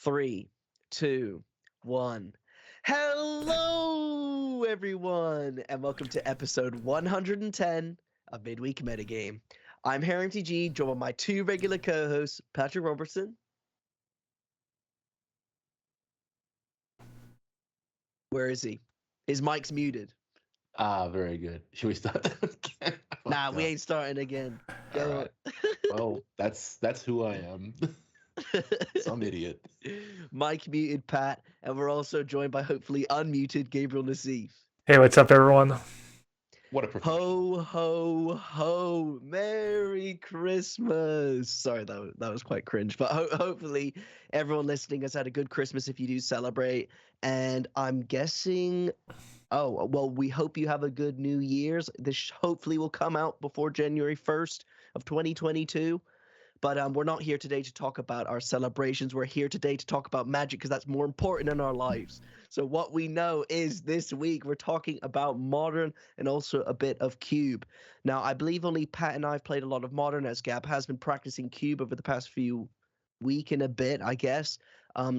3, 2, 1. Hello, everyone, and welcome to episode 110 of Midweek Metagame. I'm Harrington G, joined by my two regular co-hosts, Patrick Robertson. Where is he? His mic's muted. Very good. Should we start again? Nah, we ain't starting again. Go. Right. Well, that's who I am. Some idiot. Mike muted Pat, and we're also joined by hopefully unmuted Gabriel Nassif. Hey, what's up, everyone? What a professional. Ho, ho, ho. Merry Christmas. Sorry, that was quite cringe, but hopefully everyone listening has had a good Christmas if you do celebrate. And I'm guessing, we hope you have a good New Year's. This hopefully will come out before January 1st of 2022. But we're not here today to talk about our celebrations. We're here today to talk about Magic because that's more important in our lives. So what we know is this week we're talking about Modern and also a bit of Cube. Now, I believe only Pat and I have played a lot of Modern, as Gab has been practicing Cube over the past few week and a bit, I guess.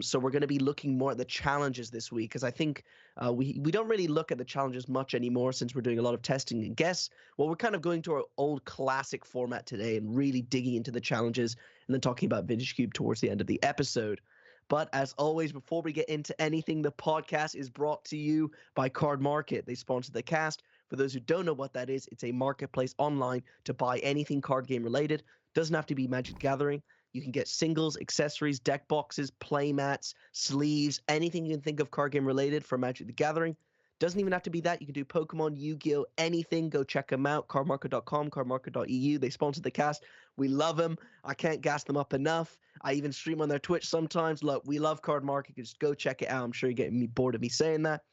So we're going to be looking more at the challenges this week because I think we don't really look at the challenges much anymore since we're doing a lot of testing and guess. Well, we're kind of going to our old classic format today and really digging into the challenges and then talking about Vintage Cube towards the end of the episode. But as always, before we get into anything, the podcast is brought to you by Card Market. They sponsor the cast. For those who don't know what that is, it's a marketplace online to buy anything card game related. Doesn't have to be Magic the Gathering. You can get singles, accessories, deck boxes, play mats, sleeves, anything you can think of card game related for Magic the Gathering. Doesn't even have to be that. You can do Pokemon, Yu-Gi-Oh, anything. Go check them out. Cardmarket.com, cardmarket.eu. They sponsor the cast. We love them. I can't gas them up enough. I even stream on their Twitch sometimes. Look, we love Card Market. Just go check it out. I'm sure you're getting me bored of me saying that.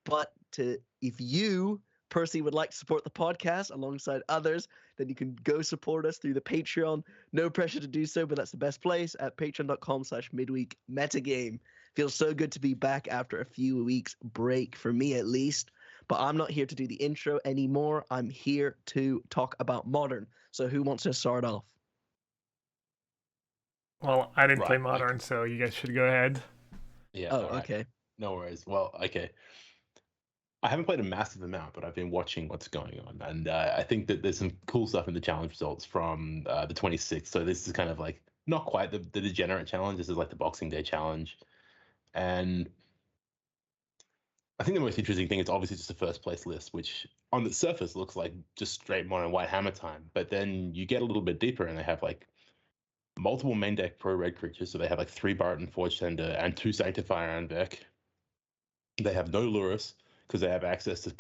But if you personally would like to support the podcast alongside others, then you can go support us through the Patreon. No pressure to do so, but that's the best place at patreon.com/midweek metagame. Feels so good to be back after a few weeks break, for me at least. But I'm not here to do the intro anymore. I'm here to talk about Modern. So who wants to start off? Well, I didn't play Right, Modern, so you guys should go ahead. Yeah. Oh, all right. okay. No worries. Well, okay. I haven't played a massive amount, but I've been watching what's going on, and I think that there's some cool stuff in the challenge results from the 26th. So this is kind of like not quite the degenerate challenge. This is like the Boxing Day challenge, and I think the most interesting thing is obviously just the first place list, which on the surface looks like just straight mono white hammer time. But then you get a little bit deeper and they have like multiple main deck pro red creatures. So they have like 3 Barton Forge Tender and 2 Sanctifier on deck. They have no Lurus because they have access to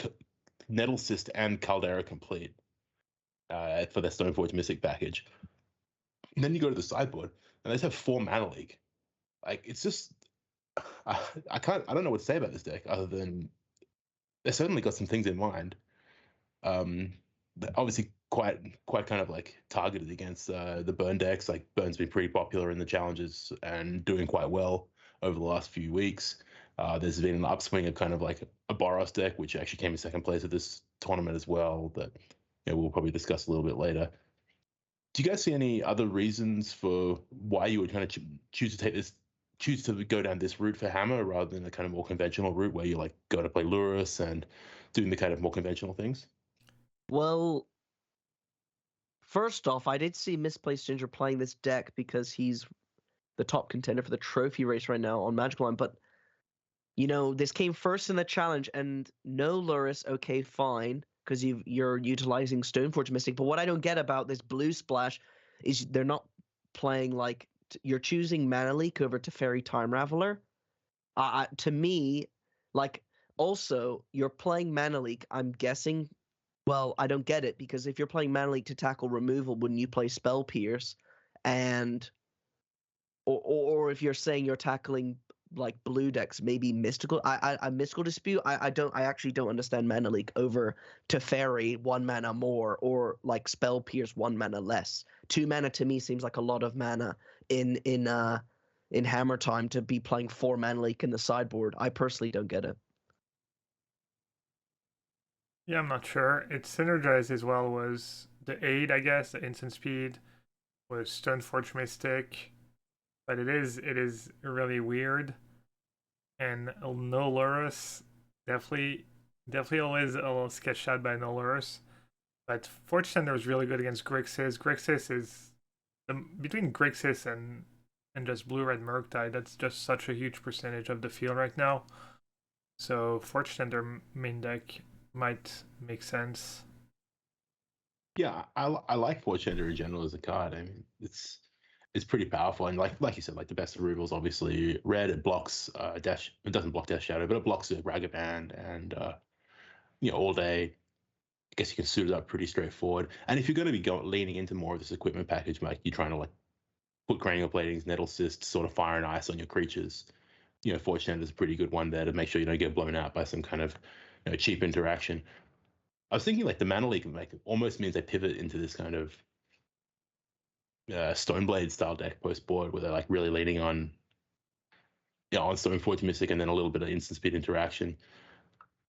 Nettle Cyst and Caldera Complete for their Stoneforge Mystic package. And then you go to the sideboard and they just have 4 Mana Leak. Like, it's just I don't know what to say about this deck other than they certainly got some things in mind. Obviously quite kind of like targeted against the burn decks. Like Burn's been pretty popular in the challenges and doing quite well over the last few weeks. There's been an upswing of kind of like a Boros deck, which actually came in second place at this tournament as well, that we'll probably discuss a little bit later. Do you guys see any other reasons for why you would kind of choose to go down this route for Hammer rather than the kind of more conventional route where you like go to play Lurus and doing the kind of more conventional things? Well, first off, I did see Misplaced Ginger playing this deck because he's the top contender for the trophy race right now on Magic Line. But, this came first in the challenge, and no Lurus, okay, fine, because you're utilizing Stoneforge Mystic. But what I don't get about this Blue Splash is they're not playing like you're choosing Mana Leak over Teferi Time Raveler. To me, like, also you're playing Mana Leak. I'm guessing. Well, I don't get it because if you're playing Mana Leak to tackle removal, wouldn't you play Spell Pierce? And or if you're saying you're tackling like blue decks, maybe Mystical. I Mystical Dispute. I actually don't understand Mana Leak over Teferi 1 mana more or like Spell Pierce 1 mana less. 2 mana to me seems like a lot of mana in Hammer Time to be playing 4 Mana Leak in the sideboard. I personally don't get it. Yeah, I'm not sure. It synergized as well was the aid, I guess, the instant speed, was Stoneforge Mystic. but it is really weird. And no Lurus, definitely always a little sketched out by no Lurus. But Forge Tender is really good against Grixis. Grixis is between Grixis and just blue red murktide. That's just such a huge percentage of the field right now. So Forge Tender main deck might make sense. Yeah, I like Forge Tender in general as a card. I mean, it's pretty powerful, and like you said, like the best of removals, obviously red, it blocks dash. It doesn't block Dash Shadow, but it blocks a Ragaband and all day. I guess you can suit it up pretty straightforward. And if you're going to be leaning into more of this equipment package, like you're trying to like put cranial platings, nettle cyst, sort of fire and ice on your creatures, Forge Tender is a pretty good one there to make sure you don't get blown out by some kind of cheap interaction. I was thinking like the Mana League like almost means they pivot into this kind of Stoneblade style deck post board where they're like really leaning on on Stoneforge Mystic and then a little bit of instant speed interaction.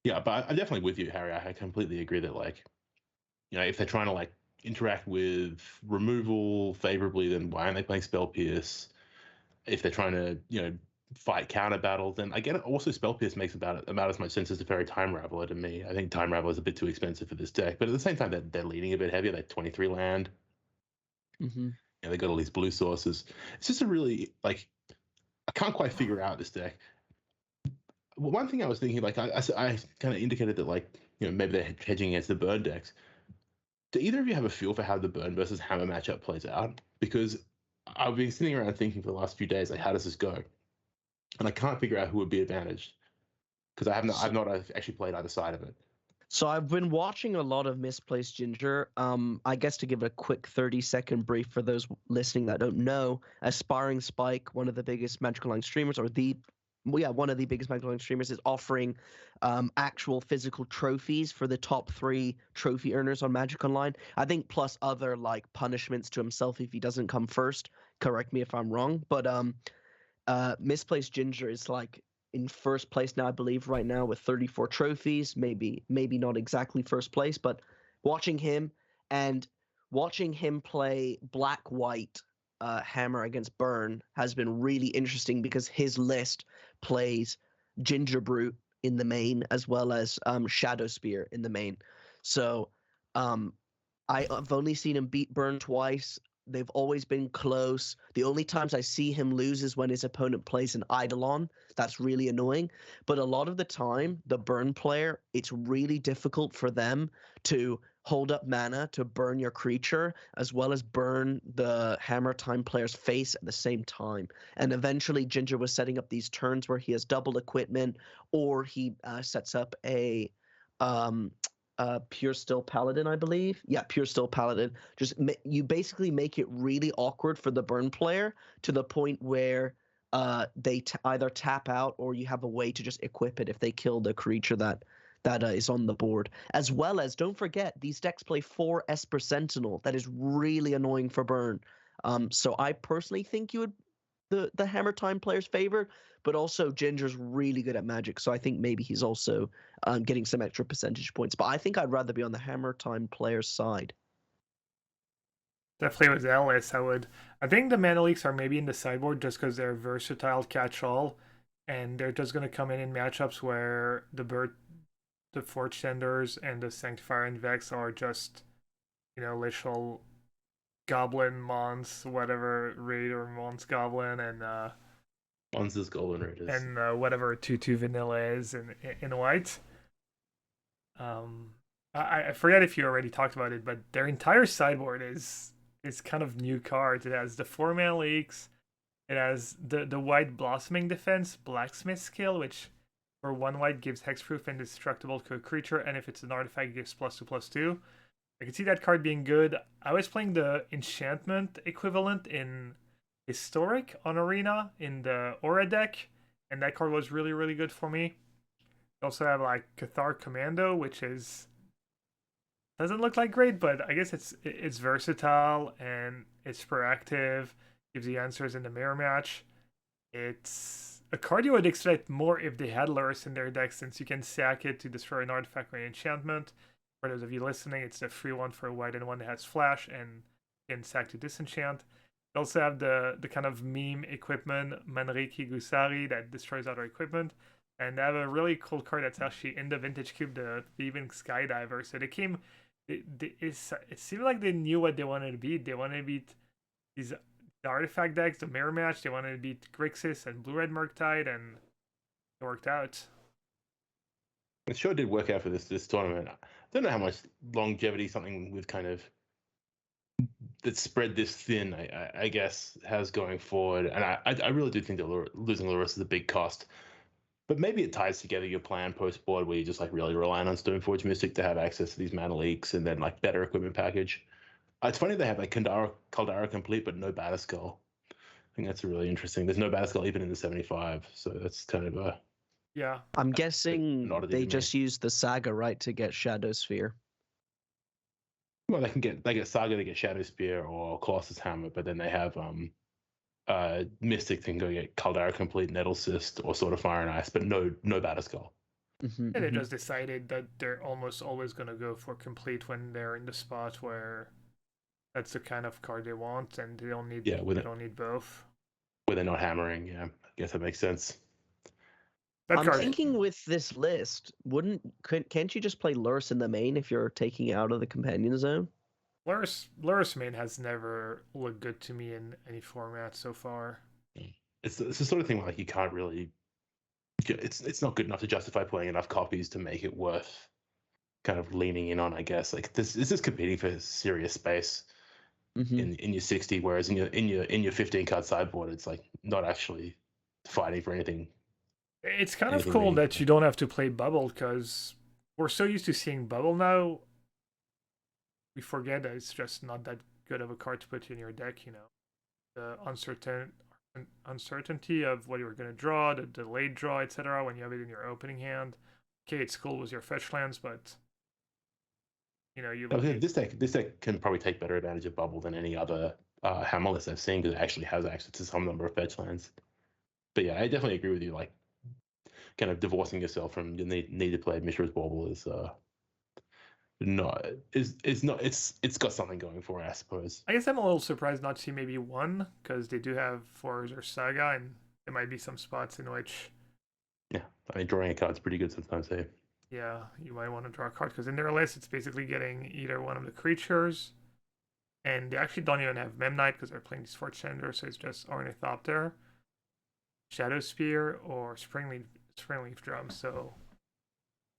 Yeah, but I'm definitely with you, Harry. I completely agree that like if they're trying to like interact with removal favorably, then why aren't they playing Spell Pierce? If they're trying to fight counter battles, then I get it. Also, Spell Pierce makes about as much sense as a Fairy Time Raveler to me. I think Time Raveler is a bit too expensive for this deck, but at the same time, they're leaning a bit heavier. They're 23 land. Mm-hmm. They got all these blue sources. It's just a really like I can't quite figure out this deck. One thing I was thinking, like I kind of indicated that like maybe they're hedging against the burn decks. Do either of you have a feel for how the burn versus hammer matchup plays out? Because I've been sitting around thinking for the last few days, like how does this go? And I can't figure out who would be advantaged because I've not actually played either side of it. So I've been watching a lot of Misplaced Ginger. I guess to give a quick 30-second brief for those listening that don't know, Aspiring Spike, one of the biggest Magic Online streamers, one of the biggest Magic Online streamers, is offering actual physical trophies for the top 3 trophy earners on Magic Online. I think plus other like punishments to himself if he doesn't come first. Correct me if I'm wrong, but Misplaced Ginger is like in first place now, I believe, right now with 34 trophies. Maybe not exactly first place, but watching him play black-white hammer against burn has been really interesting because his list plays Ginger Brute in the main as well as Shadow Spear in the main. So I've only seen him beat burn twice. They've always been close. The only times I see him lose is when his opponent plays an Eidolon. That's really annoying. But a lot of the time, the burn player, it's really difficult for them to hold up mana to burn your creature as well as burn the Hammer Time player's face at the same time. And eventually, Ginger was setting up these turns where he has double equipment or he sets up a Pure Still Paladin, I believe. Yeah, Pure Still Paladin. Just you basically make it really awkward for the burn player to the point where they either tap out or you have a way to just equip it if they kill the creature that is on the board. As well as, don't forget, these decks play 4 Esper Sentinel. That is really annoying for burn. So I personally think you would the Hammer Time player's favor, but also Ginger's really good at Magic, so I think maybe he's also getting some extra percentage points. But I think I'd rather be on the Hammer Time player's side. Definitely with Ellis, I think the Mana Leaks are maybe in the sideboard just because they're versatile catch-all, and they're just going to come in matchups where the Forge Tenders and the Sanctifier and Vex are just, literal Goblin, Mons, whatever, Raid or Mons Goblin, and Ponza's Golden Raiders. And whatever 2/2 vanilla is in white. I forget if you already talked about it, but their entire sideboard is kind of new cards. It has the 4-mana leaks. It has the white Blossoming Defense, Blacksmith Skill, which for 1 white gives hexproof and indestructible to a creature, and if it's an artifact, it gives +2/+2. I can see that card being good. I was playing the enchantment equivalent in Historic on Arena in the Aura deck, and that card was really, really good for me. You also have like Cathar Commando, which doesn't look like great, but I guess it's versatile and it's proactive, gives you answers in the mirror match. It's a card you would expect more if they had Lurrus in their deck, since you can sack it to destroy an artifact or an enchantment. For those of you listening, it's a free one for a white and one that has flash and can sack to disenchant. They also have the kind of meme equipment, Manriki Gusari, that destroys other equipment. And they have a really cool card that's actually in the Vintage Cube, the Thieving Skydiver. So they came, it seemed like they knew what they wanted to beat. They wanted to beat these the artifact decks, the mirror match. They wanted to beat Grixis and Blue Red Murktide, and it worked out. It sure did work out for this tournament. I don't know how much longevity something with kind of that spread this thin, I guess, has going forward. And I really do think that losing Lurrus is a big cost. But maybe it ties together your plan post board where you're just like really relying on Stoneforge Mystic to have access to these mana leaks and then like better equipment package. It's funny they have like Caldara complete but no Batterskull. I think that's really interesting. There's no Batterskull even in the 75, so that's kind of a Yeah. I'm guessing oddity they to me. just used the Saga, right, to get Shadow Sphere. Well, they get Saga, they get Shadow Spear or Colossus Hammer, but then they have Mystic can go get Caldara complete, Nettle Cyst, or Sword of Fire and Ice, but no Batterskull. And they just decided that they're almost always gonna go for complete when they're in the spot where that's the kind of card they want, and they don't need don't need both. Where they're not hammering, yeah. I guess that makes sense. I'm thinking with this list, can't you just play Lurrus in the main if you're taking it out of the companion zone? Lurrus main has never looked good to me in any format so far. It's the sort of thing where like you can't really. It's not good enough to justify playing enough copies to make it worth kind of leaning in on. I guess like this is competing for serious space in your 60, whereas in your 15 card sideboard, it's like not actually fighting for anything. It's kind of cool that you don't have to play Bubble because we're so used to seeing Bubble now. We forget that it's just not that good of a card to put in your deck. You know, the uncertainty of what you're going to draw, the delayed draw, etc. When you have it in your opening hand. Okay, it's cool with your fetch lands, but you know this deck can probably take better advantage of Bubble than any other hammer list I've seen because it actually has access to some number of fetch lands. But yeah, I definitely agree with you. Like, kind of divorcing yourself from the need to play Mishra's Bauble is it's got something going for it, I suppose. I guess I'm a little surprised not to see maybe one because they do have Forge or Saga, and there might be some spots in which. Yeah, I mean, drawing a card's pretty good sometimes, hey. Yeah, you might want to draw a card because in their list it's basically getting either one of the creatures, and they actually don't even have Memnite because they're playing these Fortune, so it's just Ornithopter, Shadow Spear, or Springleaf Drum. So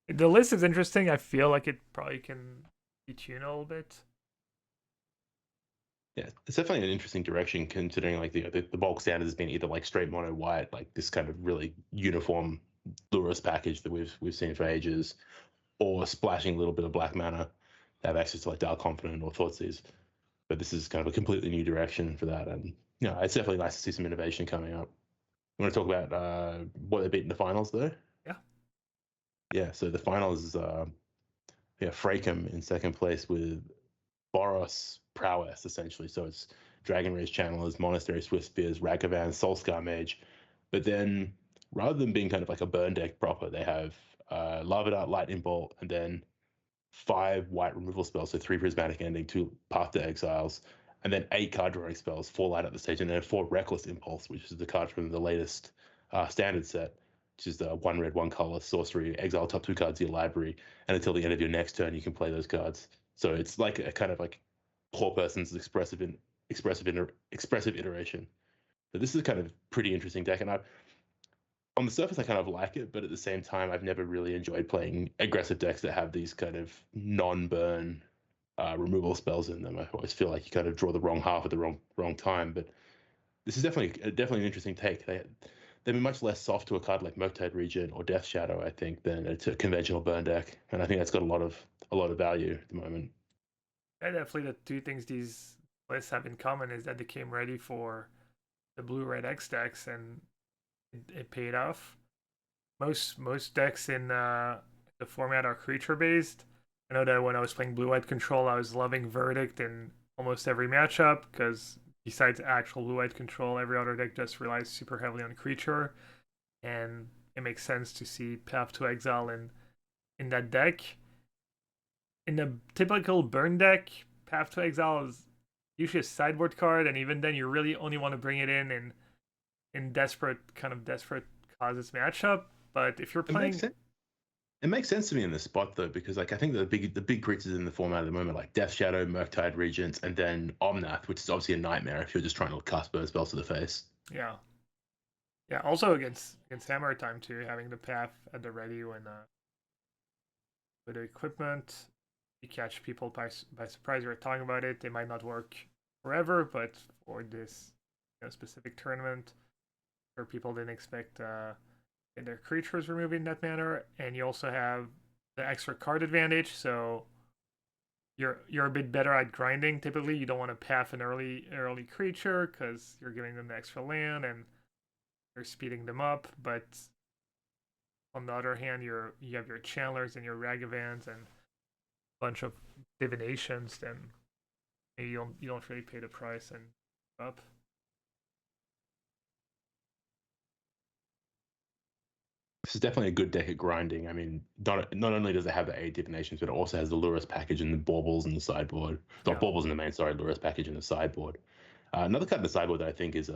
the list is interesting. I feel like it probably can be tuned a little bit. Yeah, it's definitely an interesting direction considering like the bulk standard has been either like straight mono white, like this kind of really uniform Lurrus package that we've seen for ages, or splashing a little bit of black mana to have access to like Dark Confidant or Thoughtseize. But this is kind of a completely new direction for that, and it's definitely nice to see some innovation coming up. You want to talk about what they beat in the finals, though? Yeah. So the finals is Frakem in second place with Boros prowess essentially. So it's Dragon Rage Channelers, Monastery Swift Spears, Ragavan, Soulscar Mage. But then rather than being kind of like a burn deck proper, they have Lava Dart, Lightning Bolt, and then 5 white removal spells, so 3 Prismatic Ending, 2 Path to Exiles, and then 8 card drawing spells, 4 light up the stage, and then 4 Reckless Impulse, which is the card from the latest standard set, which is the 1 red, 1 color sorcery, exile top 2 cards of your library, and until the end of your next turn, you can play those cards. So it's like a kind of like poor person's expressive iteration. But this is a kind of pretty interesting deck, and on the surface, I kind of like it, but at the same time, I've never really enjoyed playing aggressive decks that have these kind of non-burn removal spells in them. I always feel like you kind of draw the wrong half at the wrong time. But this is definitely an interesting take. They've been much less soft to a card like Murktide Regent or Death Shadow, I think, than a conventional burn deck, and I think that's got a lot of value at the moment. Yeah, definitely the two things these lists have in common is that they came ready for the blue-red X decks, and it paid off. Most decks in the format are creature based. I know that when I was playing blue-white control, I was loving Verdict in almost every matchup because besides actual blue-white control, every other deck just relies super heavily on creature, and it makes sense to see Path to Exile in that deck. In the typical burn deck, Path to Exile is usually a sideboard card, and even then, you really only want to bring it in desperate causes matchup. But if you're It makes playing, sense. It makes sense to me in this spot though, because like I think the big creatures in the format at the moment, like Death Shadow, Murktide Regents, and then Omnath, which is obviously a nightmare if you're just trying to cast burn spells to the face. yeah, yeah. Also against Hammer Time too, having the path at the ready when with the equipment, you catch people by surprise. We're talking about it. They might not work forever, but for this specific tournament, where people didn't expect their creatures removed in that manner, and you also have the extra card advantage. So you're a bit better at grinding. Typically, you don't want to path an early creature because you're giving them the extra land and you're speeding them up. But on the other hand, you have your channelers and your ragavans and a bunch of divinations. Then maybe you don't really pay the price and up. This is definitely a good deck at grinding. I mean, not only does it have the 8 divinations, but it also has the Lurus package and the Baubles in the sideboard. Not Baubles in the main, sorry, Lurus package in the sideboard. Another card in the sideboard that I think is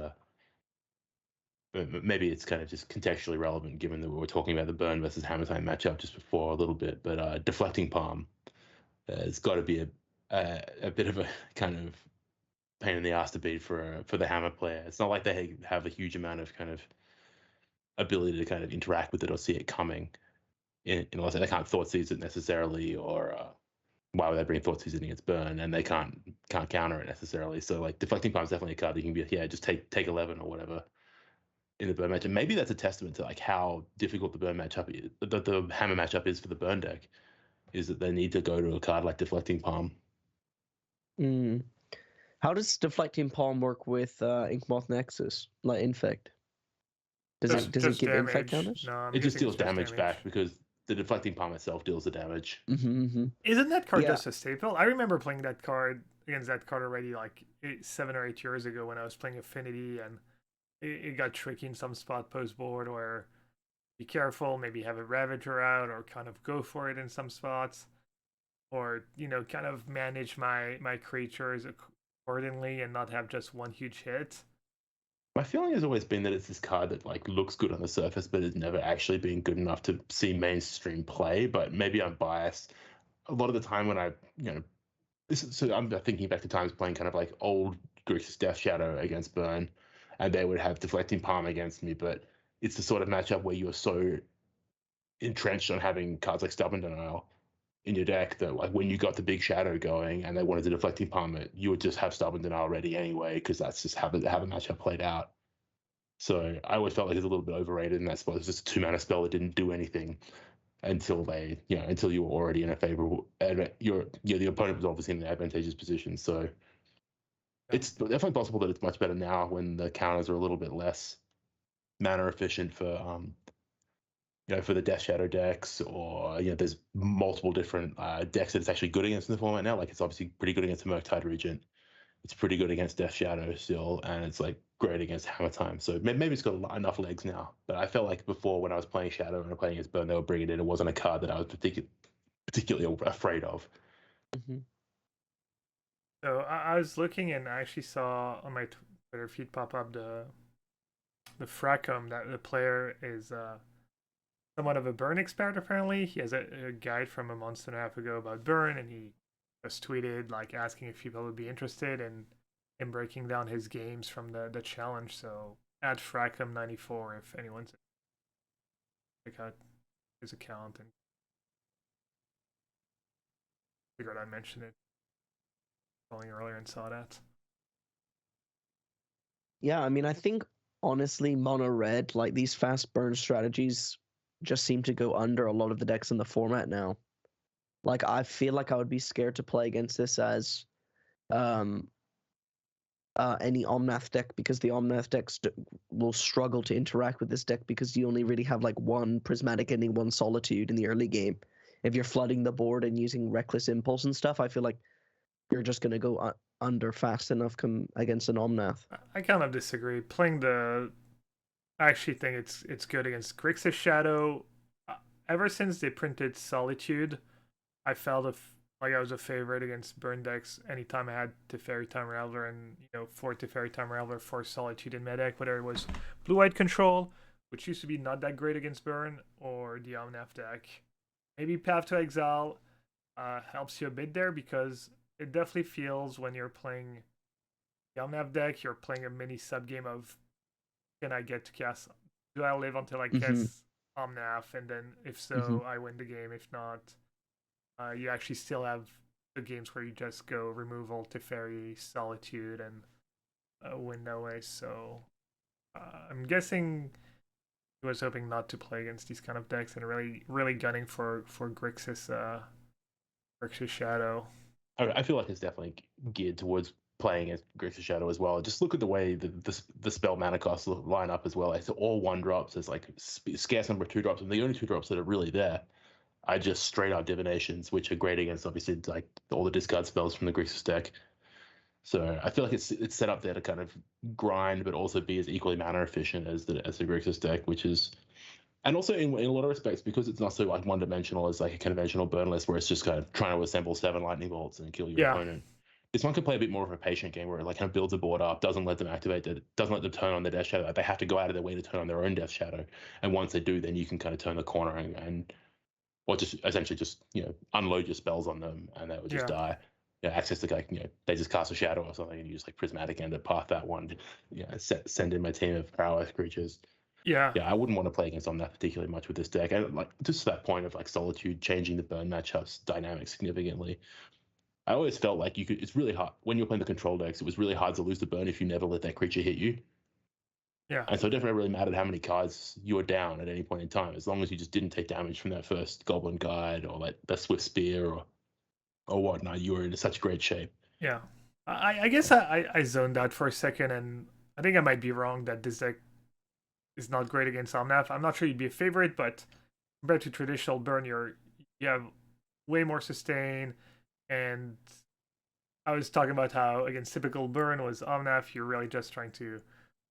maybe it's kind of just contextually relevant given that we were talking about the Burn versus Hammer Time matchup just before a little bit, but Deflecting Palm has got to be a bit of a kind of pain in the ass to beat for the Hammer player. It's not like they have a huge amount of kind of ability to kind of interact with it or see it coming. Unless they can't thought seize it necessarily, or why would they bring thought seizing against burn? And they can't counter it necessarily. So like Deflecting Palm is definitely a card that you can be just take 11 or whatever in the burn matchup. Maybe that's a testament to like how difficult the burn matchup is, the hammer matchup is for the burn deck, is that they need to go to a card like Deflecting Palm. How does Deflecting Palm work with Inkmoth Nexus, like Infect? Does it give damage. Infect counters? No, It just deals damage back because the Deflecting Palm itself deals the damage. Isn't that card just a staple? I remember playing that card against that card already like 7 or 8 years ago when I was playing Affinity, and it got tricky in some spot post board where be careful, maybe have a Ravager out or kind of go for it in some spots, or kind of manage my creatures accordingly and not have just one huge hit. My feeling has always been that it's this card that like looks good on the surface, but has never actually been good enough to see mainstream play. But maybe I'm biased. A lot of the time when I'm thinking back to times playing kind of like old Grixis Death Shadow against Burn, and they would have Deflecting Palm against me. But it's the sort of matchup where you're so entrenched on having cards like Stubborn Denial in your deck that like when you got the big shadow going and they wanted to Deflecting Palm it, you would just have Stubborn Denial ready anyway, because that's just how the matchup played out. So I always felt like it was a little bit overrated in that spot. It's just a 2-mana spell that didn't do anything until until you were already in a favorable, the opponent was obviously in an advantageous position. So it's definitely possible that it's much better now when the counters are a little bit less mana efficient for for the Death Shadow decks, or there's multiple different decks that it's actually good against in the format now. Like it's obviously pretty good against the Murktide Regent. It's pretty good against Death Shadow still, and it's like great against Hammer Time. So maybe it's got enough legs now. But I felt like before when I was playing Shadow and playing against Burn, they were bringing it in. It wasn't a card that I was particularly afraid of. So I was looking and I actually saw on my Twitter feed pop up the Fracum that the player is somewhat of a burn expert. Apparently, he has a guide from a month and a half ago about burn, and he just tweeted like asking if people would be interested in breaking down his games from the challenge. So at Fracum94 if anyone's check out his account, and figured I'd mention it calling earlier and saw that. Yeah, I mean, I think honestly, mono red, like these fast burn strategies just seem to go under a lot of the decks in the format now. Like, I feel like I would be scared to play against this as any Omnath deck, because the Omnath decks will struggle to interact with this deck because you only really have like one Prismatic Ending, one Solitude in the early game. If you're flooding the board and using Reckless Impulse and stuff, I feel like you're just going to go under fast enough against an Omnath. I kind of disagree. I actually think it's good against Grixis Shadow. Ever since they printed Solitude, I felt like I was a favorite against burn decks anytime I had Teferi Time Raveler and for Teferi Time Raveler for Solitude in meta deck, whether it was blue white control, which used to be not that great against burn, or the Omnath deck. Maybe Path to Exile helps you a bit there because it definitely feels when you're playing the Omnath deck, you're playing a mini sub game of can I get to cast? Do I live until I Mm-hmm. cast Omnath? And then if Mm-hmm. so, I win the game. If not, you actually still have the games where you just go removal to Teferi, Solitude, and win that way. So I'm guessing he was hoping not to play against these kind of decks and really gunning for Grixis Shadow. I feel like it's definitely geared towards playing as Grixis Shadow as well. Just look at the way the spell mana costs line up as well. It's all 1-drops. There's like scarce number of 2-drops, and the only 2-drops that are really there are just straight up divinations, which are great against obviously like all the discard spells from the Grixis deck. So I feel like it's set up there to kind of grind, but also be as equally mana efficient as the Grixis deck, which is, and also in a lot of respects, because it's not so like one dimensional as like a conventional burn list where it's just kind of trying to assemble 7 lightning bolts and kill your opponent. This one can play a bit more of a patient game where it like kind of builds a board up, doesn't let them activate it, doesn't let them turn on their Death Shadow. Like they have to go out of their way to turn on their own Death Shadow, and once they do, then you can kind of turn the corner and or just essentially just unload your spells on them, and they will just die. Access to like they just cast a shadow or something, and you just like prismatic end it, path that one. Send in my team of prowess creatures. Yeah. I wouldn't want to play against Omnath particularly much with this deck. And like just to that point of like Solitude changing the burn matchups dynamic significantly. I always felt like it's really hard when you're playing the control decks. It was really hard to lose the burn if you never let that creature hit you. Yeah. And so it never really mattered how many cards you were down at any point in time, as long as you just didn't take damage from that first Goblin Guide or like the Swift Spear or whatnot. You were in such great shape. Yeah. I guess I zoned out for a second, and I think I might be wrong that this deck is not great against Omnath. I'm not sure you'd be a favorite, but compared to traditional burn, you have way more sustain. And I was talking about how against typical burn was Omnath, you're really just trying to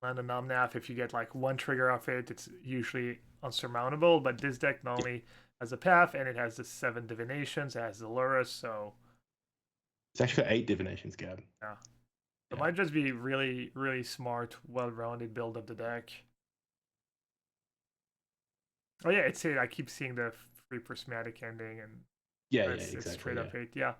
land an Omnath. If you get like one trigger off it, it's usually unsurmountable. But this deck not only has a path and it has the 7 divinations, it has the Lurus, so it's actually got 8 divinations, Gab. Yeah. It might just be really, really smart, well-rounded build of the deck. Oh yeah, it's it. I keep seeing the free prismatic ending, and exactly. It's straight up 8. Yeah.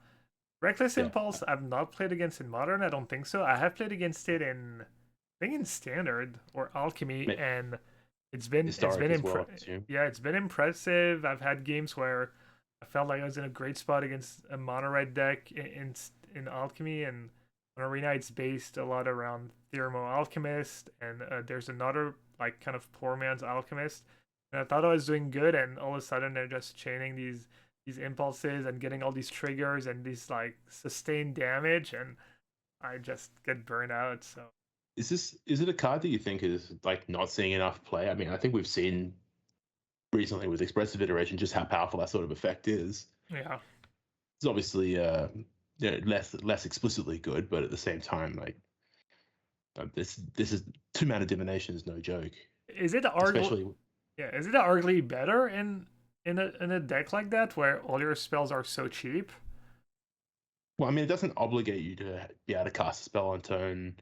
Reckless Impulse, I've not played against in Modern. I don't think so. I have played against it in, I think in Standard or Alchemy, and it's been impressive. I've had games where I felt like I was in a great spot against a mono red deck in Alchemy, and on Arena it's based a lot around Thermo Alchemist, and there's another like kind of poor man's Alchemist, and I thought I was doing good, and all of a sudden they're just chaining these impulses and getting all these triggers and these like sustained damage, and I just get burned out. So is it a card that you think is like not seeing enough play? I mean, I think we've seen recently with Expressive Iteration just how powerful that sort of effect is. Yeah, it's obviously less explicitly good, but at the same time, like this is 2 mana divination is no joke. Is it arguably better in a deck like that where all your spells are so cheap? Well, I mean, it doesn't obligate you to be able to cast a spell on turn.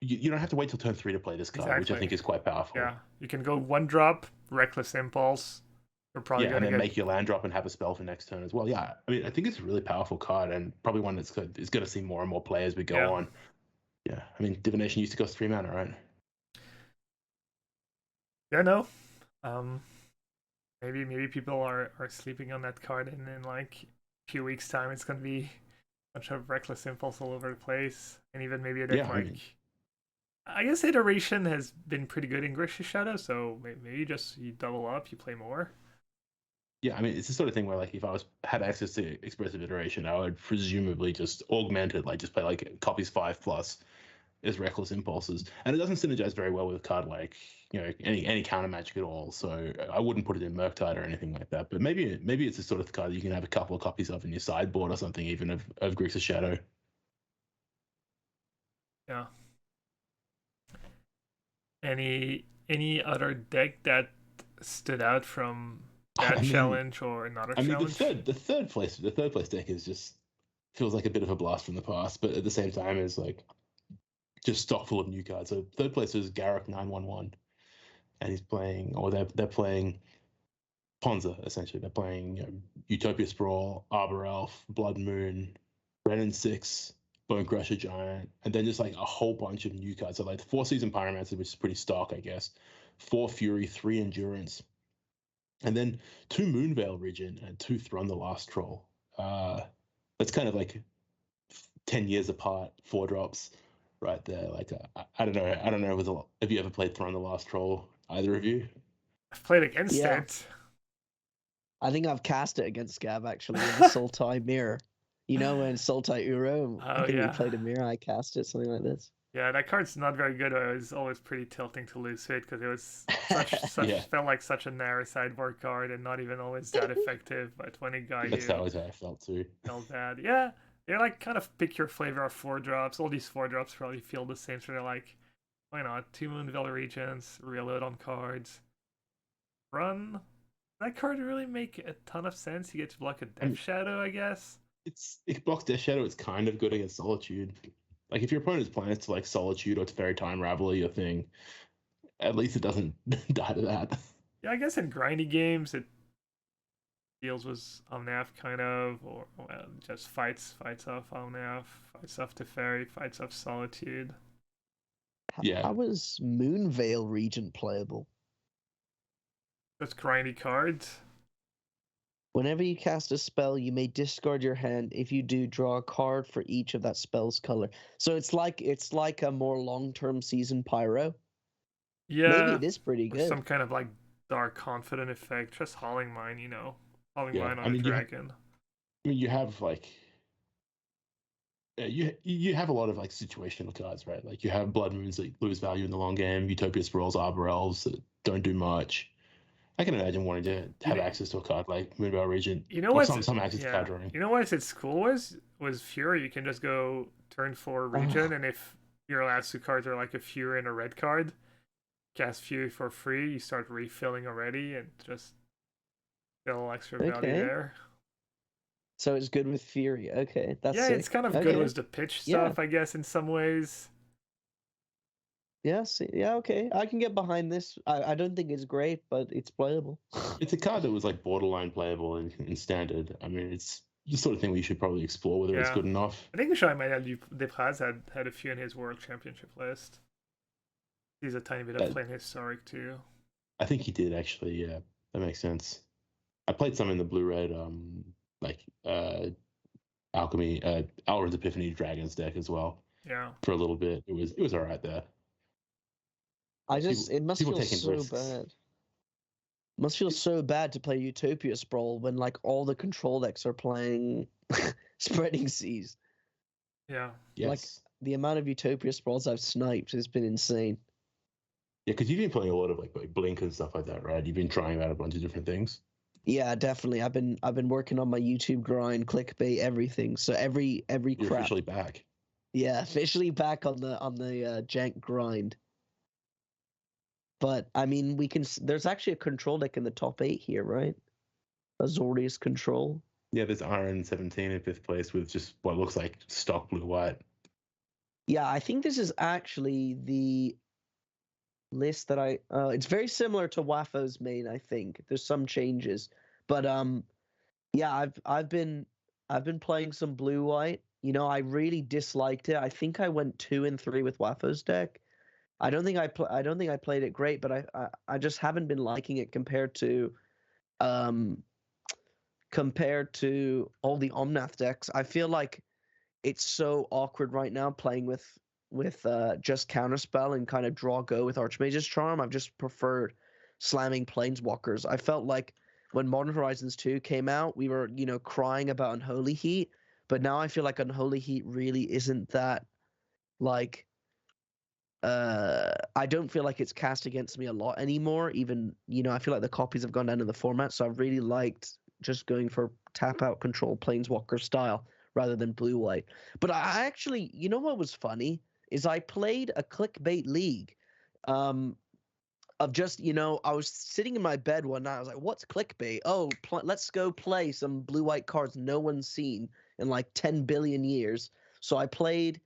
You don't have to wait till turn 3 to play this card, which I think is quite powerful. Yeah, you can go 1-drop, Reckless Impulse. You're probably and then make your land drop and have a spell for next turn as well. Yeah, I mean, I think it's a really powerful card and probably one that's going to see more and more play as we go on. Yeah, I mean, divination used to cost 3 mana, right? Yeah, no. Maybe people are sleeping on that card, and in like a few weeks' time, it's gonna be a bunch of Reckless Impulse all over the place, and even maybe a deck I guess Iteration has been pretty good in Grixis Shadow, so maybe just you double up, you play more. Yeah, I mean, it's the sort of thing where like if I had access to Expressive Iteration, I would presumably just augment it, like just play like copies 5+ as Reckless Impulses, and it doesn't synergize very well with a card like any counter magic at all. So I wouldn't put it in Murktide or anything like that. But maybe it's the sort of card that you can have a couple of copies of in your sideboard or something, even of Grixis Shadow. Yeah. Any other deck that stood out from that I mean, challenge or another challenge. the third place deck is just feels like a bit of a blast from the past, but at the same time is like just stock full of new cards. So third place is Garrick 911, and he's playing, or they're playing Ponza essentially. They're playing Utopia Sprawl, Arbor Elf, Blood Moon, Brennan 6, Bone Crusher Giant, and then just like a whole bunch of new cards. So like 4 Season Pyromancer, which is pretty stock, I guess. 4 Fury, 3 Endurance, and then 2 Moonveil Regent and 2 Thrun the Last Troll. That's kind of like 10 years apart, 4 drops right there. Like I don't know. I don't know. Have you ever played Thrun the Last Troll? Either of you? I've played against Yeah. it. I think I've cast it against Gav actually in the Sultai mirror. You know, when Sultai Uro, I Oh, think yeah. we played a mirror, I cast it, something like this. Yeah, that card's not very good. It was always pretty tilting to lose it because it was such Yeah. felt like such a narrow sideboard card and not even always that effective. But when it got That's you, how I felt too. felt bad. Yeah, they're like kind of pick your flavor of 4 drops. All these 4 drops probably feel the same. So they're like, why not? 2 Moonveil Regents, reload on cards. Run. That card really make a ton of sense. You get to block a Death Shadow, I guess. It blocks Death Shadow. It's kind of good against Solitude. Like if your opponent's plans to like Solitude or Teferi Time Raveler your thing, at least it doesn't die to that. Yeah, I guess in grindy games it deals with Omnath kind of, or well, just fights off Omnath, fights off Teferi, fights off Solitude. Yeah. How was Moonveil Regent playable? That's grindy cards. Whenever you cast a spell, you may discard your hand. If you do, draw a card for each of that spell's color. So it's like a more long-term season Pyro. Yeah, Maybe it is pretty or good. some kind of like dark confident effect. Just Hauling Mine, Hauling Yeah, Mine on I a mean, dragon. You have like you have a lot of like situational cards, right? Like you have Blood Moons that lose value in the long game, Utopia Sprawls, Arbor Elves that don't do much. I can imagine wanting to have access to a card like Moonveil Regent. You know or what? some access to card drawing. You know what its cool was Fury. You can just go turn 4 Regent, and if your last 2 cards are like a Fury and a red card, cast Fury for free. You start refilling already, and just fill extra value there. So it's good with Fury. Okay, that's yeah. sick. It's kind of good with the pitch stuff, I guess, in some ways. Yes, yeah, okay. I can get behind this. I don't think it's great, but it's playable. It's a card that was like borderline playable in standard. I mean, it's the sort of thing we should probably explore whether it's good enough. I think Jean-Emmanuel Depraz had a few in his World Championship list. He's a tiny bit of playing historic too. I think he did actually. Yeah, that makes sense. I played some in the blue-red, Alchemy, Alrund's Epiphany Dragons deck as well. Yeah. For a little bit, it was all right there. It must feel so risks. bad. Must feel so bad to play Utopia Sprawl when like all the control decks are playing Spreading Seas. Yeah. Yes. Like the amount of Utopia Sprawls I've sniped has been insane. Yeah, because you've been playing a lot of like Blink and stuff like that, right? You've been trying out a bunch of different things. Yeah, definitely. I've been working on my YouTube grind, clickbait, everything. So every You're crap. officially back. Yeah, officially back on the jank grind. But I mean, there's actually a control deck in the top 8 here, right? Azorius Control. Yeah, there's Iron 17 in 5th place with just what looks like stock blue-white. Yeah, I think this is actually the list that it's very similar to Wafo's main, I think. There's some changes. But yeah, I've been playing some blue-white. I really disliked it. I think I went 2 and 3 with Wafo's deck. I don't think I played it great, but I just haven't been liking it compared to all the Omnath decks. I feel like it's so awkward right now playing with just Counterspell and kind of draw go with Archmage's Charm. I've just preferred slamming Planeswalkers. I felt like when Modern Horizons 2 came out, we were crying about Unholy Heat, but now I feel like Unholy Heat really isn't that like. I don't feel like it's cast against me a lot anymore. Even, I feel like the copies have gone down in the format. So I've really liked just going for tap out control Planeswalker style rather than blue-white. But I actually, what was funny is I played a clickbait league of just, you know, I was sitting in my bed one night. I was like, what's clickbait? Oh, let's go play some blue-white cards no one's seen in like 10 billion years. So I played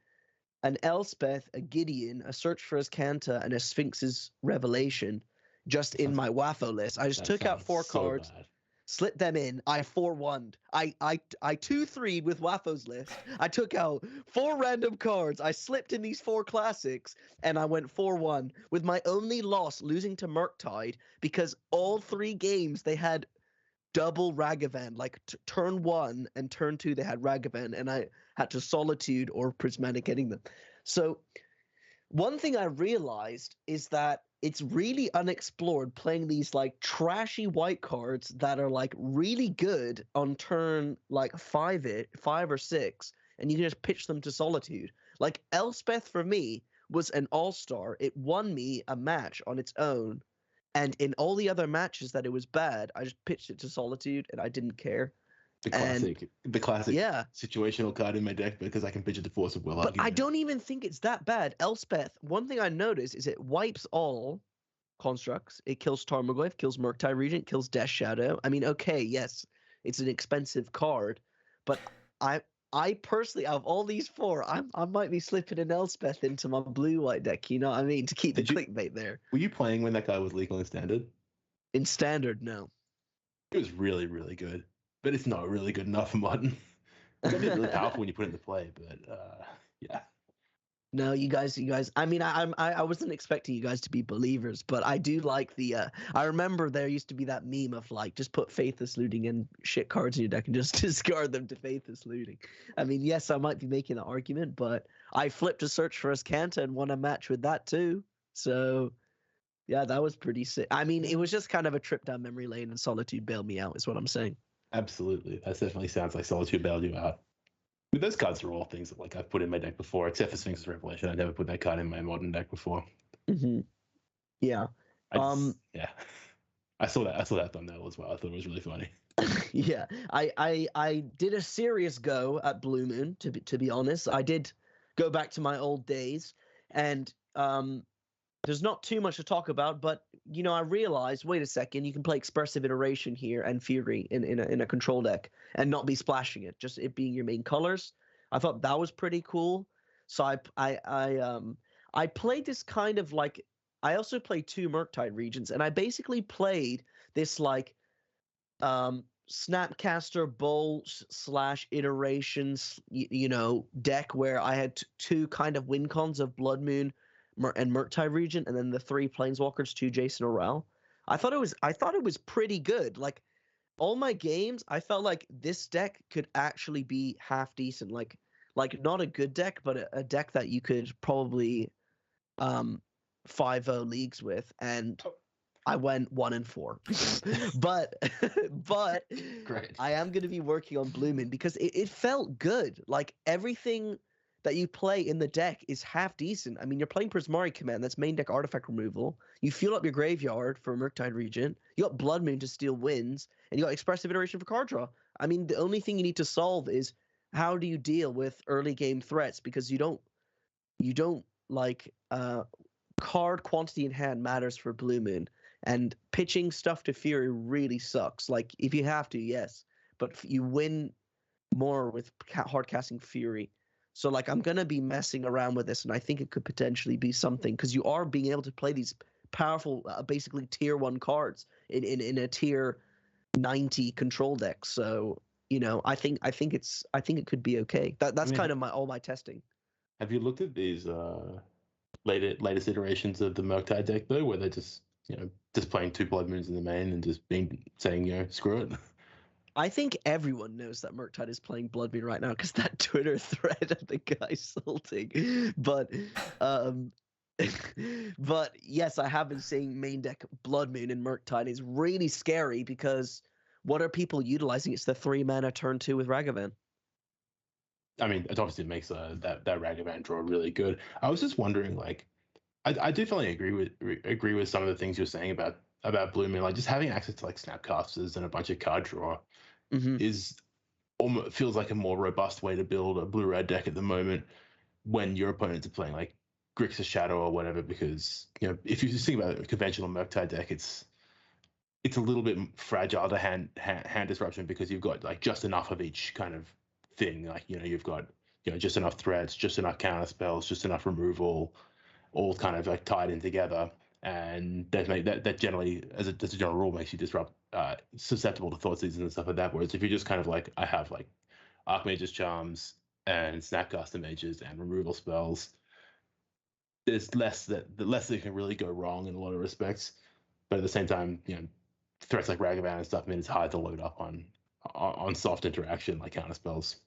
an Elspeth, a Gideon, a Search for Azcanta, and a Sphinx's Revelation just in my Waffo list. I just took out 4 cards, slipped them in. I 4-1'd. I 2-3'd with Wafo's list. I took out 4 random cards. I slipped in these 4 classics, and I went 4-1 with my only loss losing to Murktide because all 3 games they had double Ragavan. Like turn 1 and turn 2 they had Ragavan, and I had to Solitude or Prismatic hitting them. So one thing I realized is that it's really unexplored playing these like trashy white cards that are like really good on turn like 5 or 6, and you can just pitch them to Solitude. Like Elspeth for me was an all-star. It won me a match on its own, and in all the other matches that it was bad, I just pitched it to Solitude and I didn't care. The classic yeah. situational card in my deck because I can pitch it to Force of Will. But I don't even think it's that bad. Elspeth, one thing I noticed is it wipes all constructs. It kills Tarmogoyf, kills Murktide Regent, kills Death Shadow. I mean, okay, yes, it's an expensive card, but I personally, out of all these 4, I might be slipping an Elspeth into my blue-white deck, you know what I mean, to keep the clickbait there. Were you playing when that guy was legal in Standard? In Standard, no. It was really, really good. But it's not really good enough for Modern. It's really powerful when you put it into play, but yeah. No, you guys. I mean, I wasn't expecting you guys to be believers, but I do like the. I remember there used to be that meme of like just put Faithless Looting and shit cards in your deck and just discard them to Faithless Looting. I mean, yes, I might be making the argument, but I flipped a Search for Azcanta and won a match with that too. So, yeah, that was pretty sick. I mean, it was just kind of a trip down memory lane, and Solitude bailed me out, is what I'm saying. Absolutely, that definitely sounds like Solitude bailed you out. But those cards are all things that like I've put in my deck before, except for Sphinx's Revelation. I never put that card in my Modern deck before. Mm-hmm. Yeah. Yeah. I saw that thumbnail as well. I thought it was really funny. Yeah. I did a serious go at Blue Moon. To be honest, I did go back to my old days, and there's not too much to talk about, but you know, I realized, wait a second, you can play Expressive Iteration here and Fury in a control deck and not be splashing it, just it being your main colors. I thought that was pretty cool. So I played this kind of like, I also played 2 Murktide Regents, and I basically played this like Snapcaster Bolt / iterations, you know, deck where I had 2 kind of win cons of Blood Moon and Murktide Regent, and then the 3 Planeswalkers, 2 Jason Orell. I thought it was pretty good. Like all my games, I felt like this deck could actually be half decent. Like not a good deck, but a deck that you could probably 5-0 leagues with, and I went 1-4. but Great. I am going to be working on Blue Moon because it felt good. Like everything that you play in the deck is half decent. I mean, you're playing Prismari Command, that's main deck artifact removal. You fuel up your graveyard for Murktide Regent. You got Blood Moon to steal wins, and you got Expressive Iteration for card draw. I mean, the only thing you need to solve is how do you deal with early game threats, because you don't like card quantity in hand matters for Blue Moon, and pitching stuff to Fury really sucks. Like if you have to, yes, but you win more with hard casting Fury. So, like, I'm going to be messing around with this, and I think it could potentially be something, because you are being able to play these powerful, basically tier 1 cards in a tier 90 control deck. So, you know, I think it could be okay. That's kind of all my testing. Have you looked at these latest iterations of the Murktide deck, though, where they're just playing 2 Blood Moons in the main and just saying, screw it? I think everyone knows that Murktide is playing Blood Moon right now because that Twitter thread of the guy salting. But but yes, I have been seeing main deck Blood Moon and Murktide is really scary because what are people utilizing? It's the 3-mana turn 2 with Ragavan. I mean, it obviously makes that Ragavan draw really good. I was just wondering, like, I definitely agree with some of the things you're saying about Blue Moon. Like, just having access to like Snapcasters and a bunch of card draw feels like a more robust way to build a blue-red deck at the moment when your opponents are playing like Grixis Shadow or whatever, because if you just think about a conventional murktide deck, it's a little bit fragile to hand disruption, because you've got like just enough of each kind of thing. Like you've got just enough threats, just enough counter spells, just enough removal, all kind of like tied in together, and that generally, as a general rule, makes you disrupt susceptible to thought seasons and stuff like that. Whereas if you're just kind of like, I have like Archmage's Charms and Snapcaster Mages and removal spells, there's less that can really go wrong in a lot of respects. But at the same time, threats like Ragavan and stuff, I mean, it's hard to load up on soft interaction like counter spells.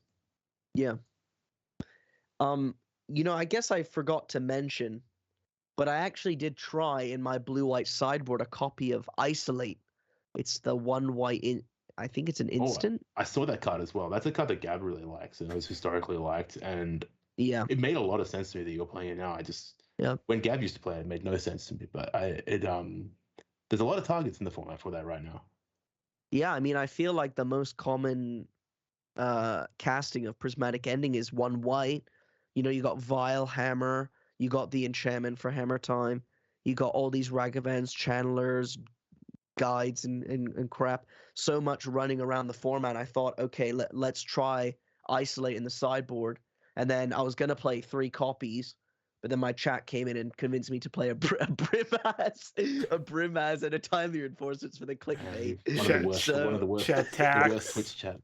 Yeah. I guess I forgot to mention, but I actually did try in my blue-white sideboard a copy of Isolate. It's the 1 white I think it's an instant. I saw that card as well. That's a card that Gab really likes and was historically liked, and yeah, it made a lot of sense to me that you're playing it now. When Gab used to play it made no sense to me, but there's a lot of targets in the format for that right now. Yeah, I mean, I feel like the most common casting of Prismatic Ending is 1 white. You got Vile Hammer, you got the enchantment for Hammer Time, you got all these Ragavans, Channelers, Guides, and crap. So much running around the format. I thought, okay, let's try Isolate in the sideboard. And then I was going to play 3 copies, but then my chat came in and convinced me to play a Brimaz and a Timely Reinforcements for the clickbait. One of the worst Twitch chat.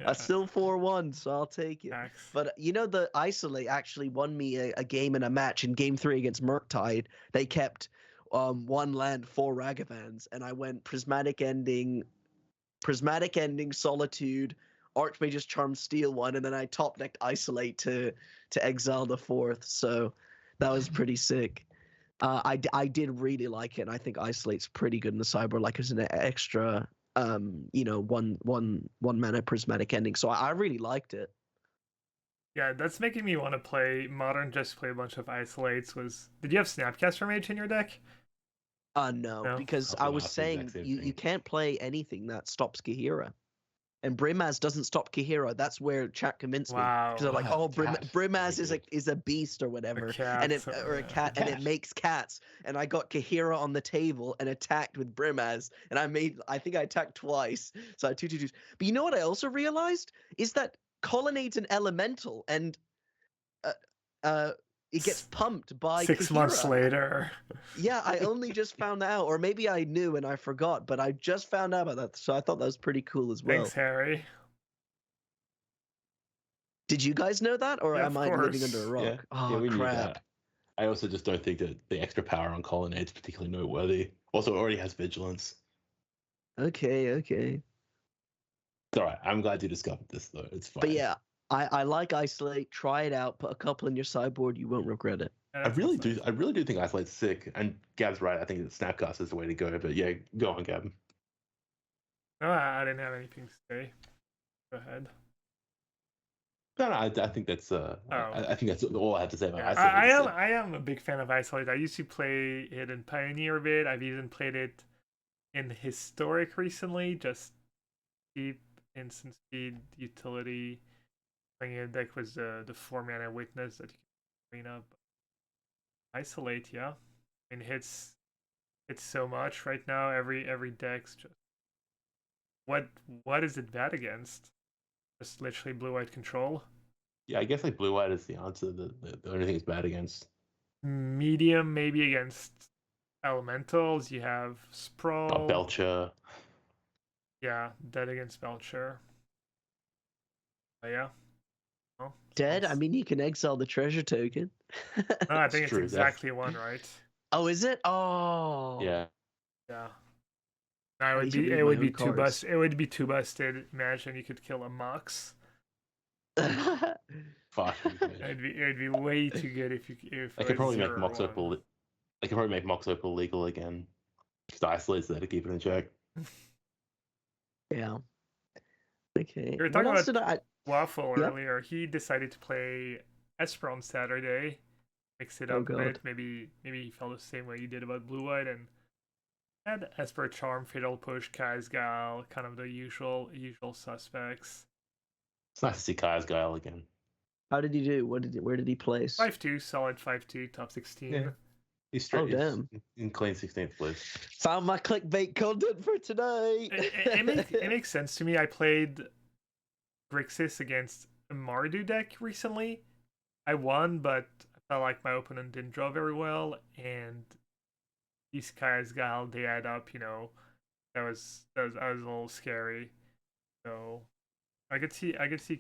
I still 4-1, so I'll take it. But the Isolate actually won me a game and a match in Game 3 against Murktide. They kept 1 land, 4 Ragavans, and I went Prismatic Ending, Solitude, Archmage's Charm, steal 1, and then I top decked Isolate to exile the 4th. So that was pretty sick. I did really like it, and I think Isolate's pretty good in the sideboard, like as an extra one mana Prismatic Ending. So I really liked it. Yeah, that's making me want to play Modern. Just play a bunch of Isolates. Did you have Snapcaster Mage in your deck? No, because I was saying you can't play anything that stops Kahira. And Brimaz doesn't stop Kahira. That's where chat convinced me. Because they're like, oh, Brimaz is a beast or whatever, or a cat, and it makes cats. And I got Kahira on the table and attacked with Brimaz, and I think I attacked twice. So I had 2/2/2s. But you know what I also realized is that Colonnade's an elemental, and it gets pumped by 6 Kahira. months later. Yeah, I only just found out, or maybe I knew and I forgot, but I just found out about that, so I thought that was pretty cool as well. Thanks, Harry. Did you guys know that, or am I living under a rock? Yeah. Oh, we crap. Knew that. I also just don't think that the extra power on Colonnade is particularly noteworthy. Also, it already has Vigilance. Okay. It's all right. I'm glad you discovered this, though. It's fine. But yeah, I like Isolate. Try it out. Put a couple in your sideboard. You won't regret it. I really do think Isolate's sick. And Gab's right. I think that Snapcast is the way to go. But yeah, go on, Gab. No, I didn't have anything to say. Go ahead. No, I think that's I think that's all I have to say about Isolate. I am a big fan of Isolate. I used to play it in Pioneer a bit. I've even played it in Historic recently. Just cheap instant speed utility. Playing a deck with the 4-mana Witness that you can clean up. Isolate, yeah. I mean, it's so much right now. Every deck's just what is it bad against? Just literally blue-white control. Yeah, I guess like blue-white is the answer. The only thing it's bad against. Medium, maybe against elementals. You have Sprawl. Belcher. Yeah, dead against Belcher. But yeah. Well, dead? I mean, you can exile the treasure token. No, I think it's exactly 1, right? Oh, is it? Oh. Yeah. Yeah. No, it would be too busted. It would be too busted. Imagine you could kill a Mox. Fuck. It'd be way too good if I could probably make Mox Opal. I could probably make Mox Opal legal again. Just Isolate's there to keep it in check. Yeah. Okay. We were talking about Waffle earlier. He decided to play Esper on Saturday. Mix it up a bit. Maybe he felt the same way you did about Blue White, and had Esper, Charm, Fatal Push, Kazgal, kind of the usual suspects. It's nice to see Kazgal again. How did he do? Where did he place? 5-2, solid 5-2, top 16. Yeah. He's straight. Oh, damn. He's in clean 16th place. Found my clickbait content for tonight. It makes sense to me. I played Grixis against a Mardu deck recently. I won, but I felt like my opponent didn't draw very well, and these guys gal they add up. That was a little scary. So I could see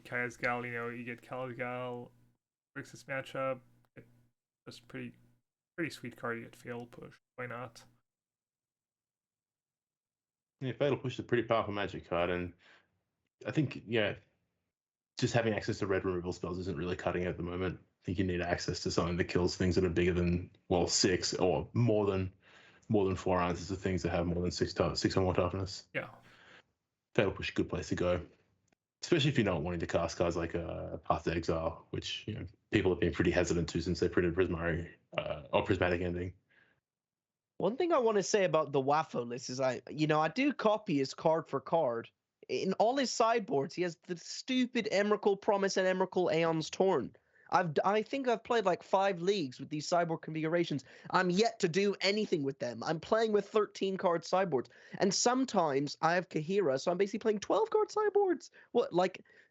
Kaya's gal. You get Kaya's gal, Grixis matchup. It's pretty sweet card. You get Fatal Push. Why not? Yeah, Fatal Push is a pretty powerful magic card, and I think just having access to red removal spells isn't really cutting it at the moment. I think you need access to something that kills things that are bigger than 6 or more than 4 ounces of things that have more than 6 or more toughness. Yeah. Fatal Push is a good place to go, especially if you're not wanting to cast cards like Path to Exile, which people have been pretty hesitant to since they printed Prismatic Ending. One thing I want to say about the Waffo list is I do copy his card for card. In all his sideboards, he has the stupid Emrakul Promise and Emrakul Aeon's Torn. I think I've played like 5 leagues with these sideboard configurations. I'm yet to do anything with them. I'm playing with 13 card sideboards, and sometimes I have Kahira, so I'm basically playing 12 card sideboards.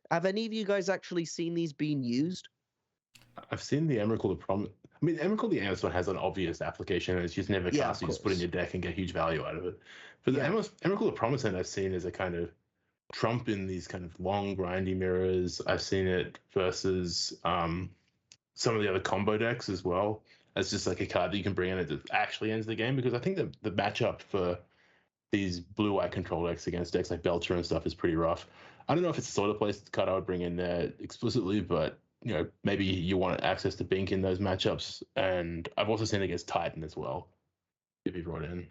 Have any of you guys actually seen these being used? I've seen the Emrakul Promise. I mean, Emrakul the Aeon's Torn has an obvious application, and it's just never cast. You just put in your deck and get huge value out of it. But the Emrakul Promise end I've seen as a kind of trump in these kind of long grindy mirrors. I've seen it versus some of the other combo decks as well, as just like a card that you can bring in that actually ends the game, because I think the matchup for these blue-white control decks against decks like Belcher and stuff is pretty rough. I don't know if it's the sort of place card I would bring in there explicitly, but maybe you want access to Bink in those matchups, and I've also seen it against Titan as well to be brought in.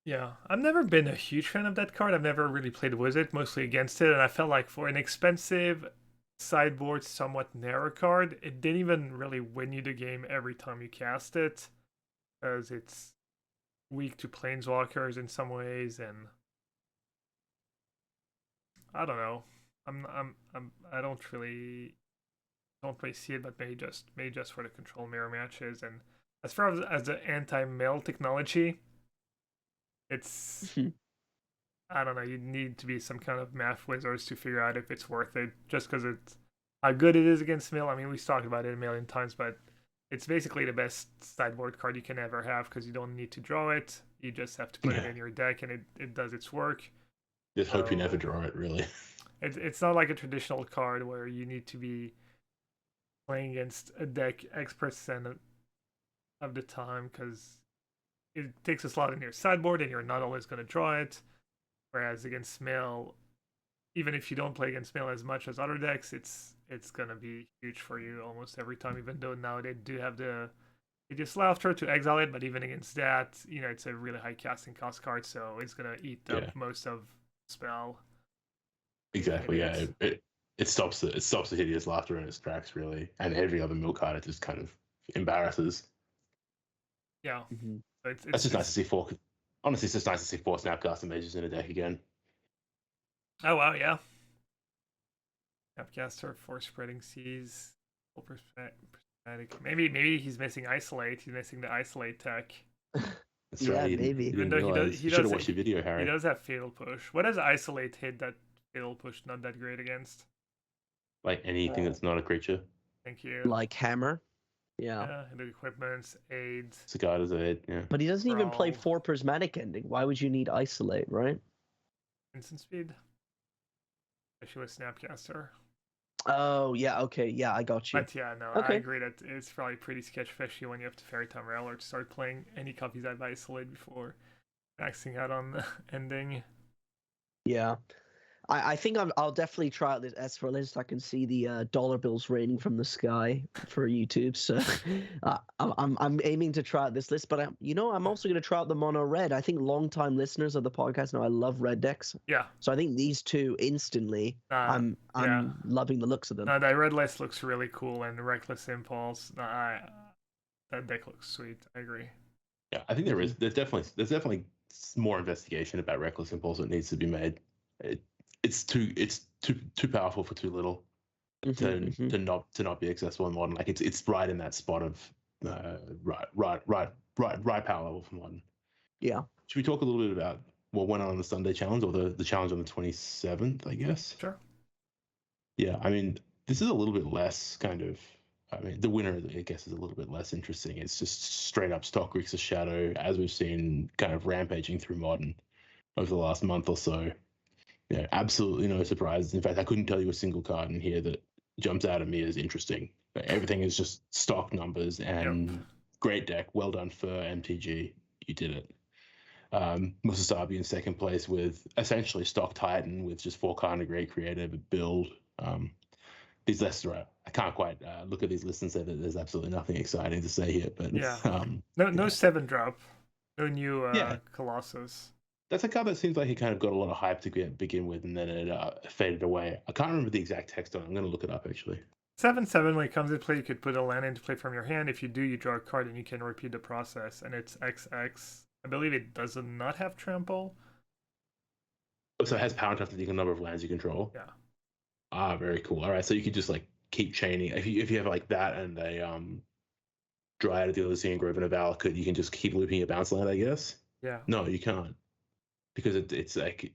Yeah, I've never been a huge fan of that card. I've never really played with it, mostly against it, and I felt like for an expensive sideboard, somewhat narrow card, it didn't even really win you the game every time you cast it, because it's weak to planeswalkers in some ways, and I don't know. I don't really see it, but maybe just for the control mirror matches. And as far as the anti-mill technology, it's I don't know. You need to be some kind of math wizards to figure out if it's worth it. Just because it's how good it is against mill. I mean, we've talked about it a million times, but it's basically the best sideboard card you can ever have because you don't need to draw it. You just have to put it in your deck, and it does its work. Just hope you never draw it, really. It's not like a traditional card where you need to be playing against a deck X% of the time, because it takes a slot in your sideboard and you're not always going to draw it. Whereas against mill, even if you don't play against mill as much as other decks, it's going to be huge for you almost every time, even though now they do have they just laughter to exile it, but even against that, it's a really high casting cost card, so it's going to eat up most of the spell. Exactly, yeah. It stops the hideous laughter in its tracks, really, and every other mill card it just kind of embarrasses. Yeah, It's just nice to see 4. Honestly, it's just nice to see 4 Snapcaster Mages in a deck again. Oh wow, yeah. Snapcaster, 4 Spreading Seas, full prismatic. Maybe he's missing Isolate. He's missing the Isolate tech. That's right. Maybe. Even though he should have watched your video, Harry. He does have Fatal Push. What does Isolate hit that Fatal Push not that great against? Like anything that's not a creature. Thank you. Like Hammer. Yeah. The equipments, aids. Cicada's aid, yeah. But he doesn't even play 4 Prismatic Ending. Why would you need Isolate, right? Instant speed. Especially with Snapcaster. Oh, yeah, okay. Yeah, I got you. But yeah, no, I agree that it's probably pretty sketch, especially when you have to Fairy Time Rail or to start playing any copies I've isolated before maxing out on the ending. Yeah. I think I'll definitely try out this S4 list. I can see the dollar bills raining from the sky for YouTube. So I'm aiming to try out this list. But I'm also going to try out the mono red. I think long-time listeners of the podcast know I love red decks. Yeah. So I think these two instantly, I'm loving the looks of them. No, that red list looks really cool, and Reckless Impulse. That deck looks sweet. I agree. Yeah, I think there's definitely more investigation about Reckless Impulse that needs to be made. It's too powerful for too little. to not be accessible in modern. Like it's right in that spot of right power level for modern. Yeah. Should we talk a little bit about what went on the Sunday challenge, or the challenge on the 27th, I guess? Sure. Yeah, I mean, this is a little bit less kind of. I mean, the winner, I guess, is a little bit less interesting. It's just straight up stock Grixis Shadow, as we've seen kind of rampaging through modern over the last month or so. Yeah, absolutely no surprises. In fact, I couldn't tell you a single card in here that jumps out at me as interesting. Everything is just stock numbers and great deck. Well done for MTG. You did it. Musasabi in second place with essentially stock Titan with just 4 kind of great creative build. These lists are, I can't quite look at these lists and say that there's absolutely nothing exciting to say here, but no 7-drop, no new Colossus. That's a card that seems like it kind of got a lot of hype to begin with, and then it faded away. I can't remember the exact text on it. I'm going to look it up, actually. 7/7, when it comes into play, you could put a land into play from your hand. If you do, you draw a card and you can repeat the process, and it's XX. I believe it does not have trample. So it has power enough to take a number of lands you control? Yeah. Ah, very cool. All right, so you could just like keep chaining. If you have like that and a Dryad of the Elysian Grove and a Valakut, you can just keep looping your bounce land, I guess? Yeah. No, you can't. Because it's like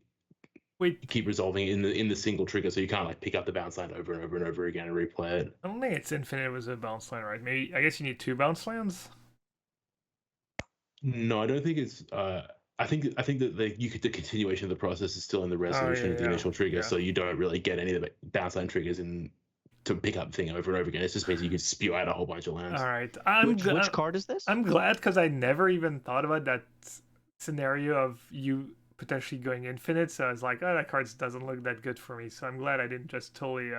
you keep resolving in the single trigger, so you can't like pick up the bounce land over and over and over again and replay it. I don't think it's infinite with a bounce land, right? Maybe, I guess you need 2 bounce lands. No, I don't think it's. I think that the continuation of the process is still in the resolution of the initial trigger, so you don't really get any of the bounce land triggers in to pick up the thing over and over again. It just means you can spew out a whole bunch of lands. All right, which card is this? I'm glad because I never even thought about that scenario of you potentially going infinite. So I was like, oh, that card doesn't look that good for me. So I'm glad I didn't just totally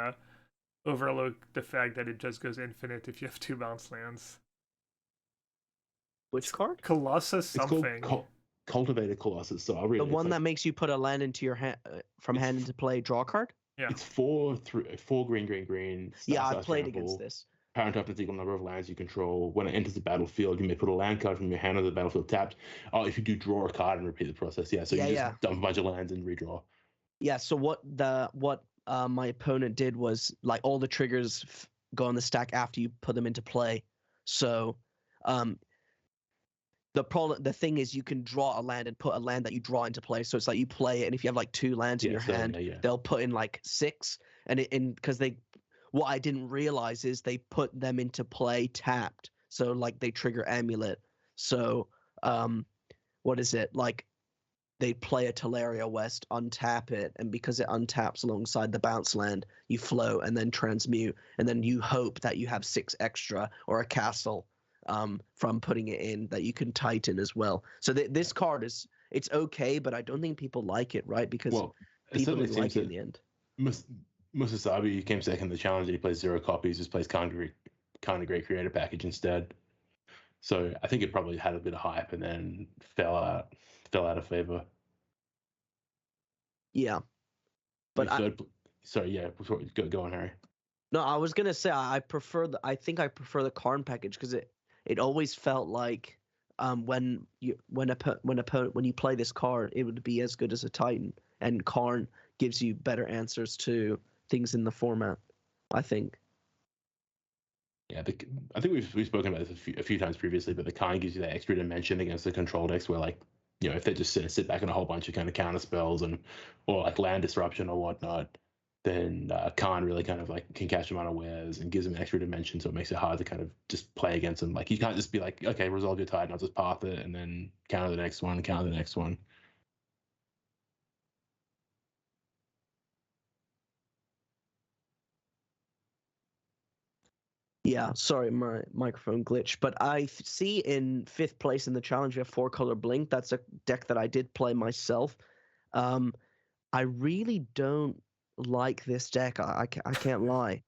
overlook the fact that it just goes infinite if you have 2 bounce lands. Which card? Colossus something. It's called Cultivated Colossus. So I'll read the one that makes you put a land into your hand from hand into play, draw a card. Yeah. It's 4 green. Yeah, I played against this. Parent up to equal number of lands you control. When it enters the battlefield, you may put a land card from your hand on the battlefield tapped. Oh, if you do, draw a card and repeat the process. Yeah, so you just dump a bunch of lands and redraw. Yeah, so what my opponent did was like all the triggers go on the stack after you put them into play. So the thing is you can draw a land and put a land that you draw into play. So it's like you play it, and if you have like 2 lands in your hand, they'll put in like 6. And because what I didn't realize is they put them into play tapped. So like they trigger Amulet. So what is it? Like they play a Teleria West, untap it, and because it untaps alongside the bounce land, you float and then transmute, and then you hope that you have 6 extra or a castle from putting it in that you can tighten as well. So this card it's okay, but I don't think people like it, right? Because people didn't like it in the end. Musasabi came second in the challenge, and he plays 0 copies, just plays kind of great creator package instead. So I think it probably had a bit of hype and then fell out of favor. Yeah, but go on, Harry. No, I was gonna say I prefer the Karn package because it always felt like when you play this card, it would be as good as a Titan, and Karn gives you better answers to things in the format, I think. Yeah, I think we've spoken about this a few times previously, but the Karn gives you that extra dimension against the control decks where, like, you know, if they just sit back in a whole bunch of kind of counter spells or like land disruption or whatnot, then Karn really kind of like can catch them unawares and gives them an extra dimension, so it makes it hard to kind of just play against them. Like you can't just be like, okay, resolve your Titan, I'll just path it and then counter the next one. Yeah, sorry, my microphone glitched. But I see in 5th place in the challenge, we have 4-color Blink. That's a deck that I did play myself. I really don't like this deck. I can't lie.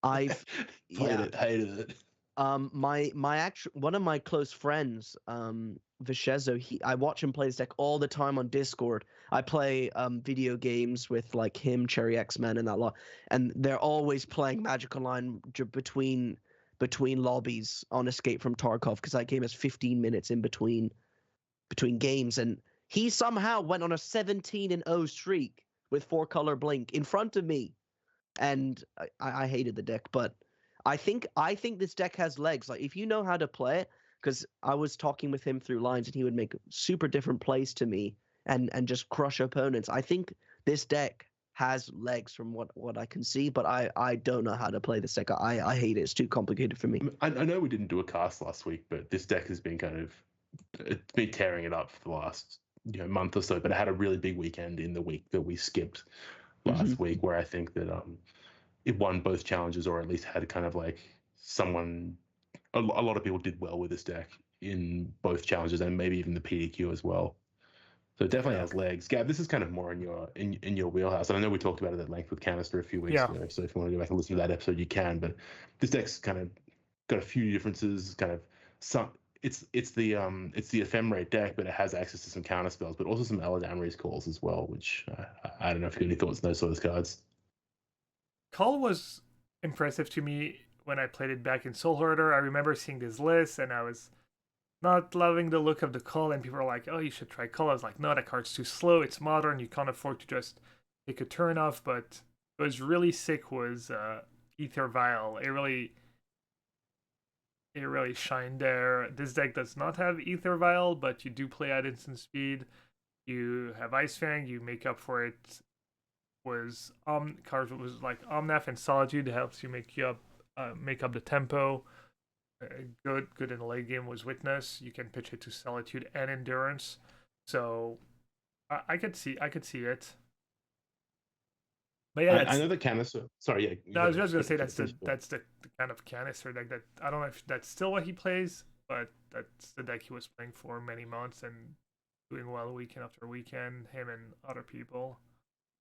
I've hated it. One of my close friends, Vishezo, I watch him play this deck all the time on Discord. I play video games with like him, Cherry X-Men, and that lot, and they're always playing Magic Online between lobbies on Escape from Tarkov because that game has 15 minutes in between games, and he somehow went on a 17-0 streak with 4-color Blink in front of me. and I hated the deck. But I think this deck has legs. Like if you know how to play it, because I was talking with him through lines, and he would make super different plays to me and just crush opponents. I think this deck has legs from what I can see, but I don't know how to play this deck. I hate it. It's too complicated for me. I know we didn't do a cast last week, but this deck has been it's been tearing it up for the last month or so. But it had a really big weekend in the week that we skipped last week, where I think that it won both challenges, or at least had kind of like a lot of people did well with this deck in both challenges and maybe even the PDQ as well. So it definitely has legs. Gab, this is kind of more in your wheelhouse. And I know we talked about it at length with Canister a few weeks ago. So if you want to go back and listen to that episode, you can. But this deck's kind of got a few differences. Kind of it's the ephemerate deck, but it has access to some counter spells, but also some Eladamri's calls as well. Which I don't know if you have any thoughts on those sort of cards. Call was impressive to me when I played it back in Soul Hoarder. I remember seeing this list, and I was not loving the look of the Call, and people were like, oh, you should try Call. I was like, no, that card's too slow. It's modern. You can't afford to just take a turn off. But what was really sick was Ether Vial. It really shined there. This deck does not have Ether Vial, but you do play at instant speed. You have Ice Fang. You make up for it. Was cards was like Omnath and Solitude helps you make up the tempo. Good in the late game was Witness. You can pitch it to Solitude and Endurance. So I could see it. But yeah, I know the canister. Sorry, yeah. No, I was just gonna say that's the kind of canister deck that I don't know if that's still what he plays, but that's the deck he was playing for many months and doing well weekend after weekend. Him and other people.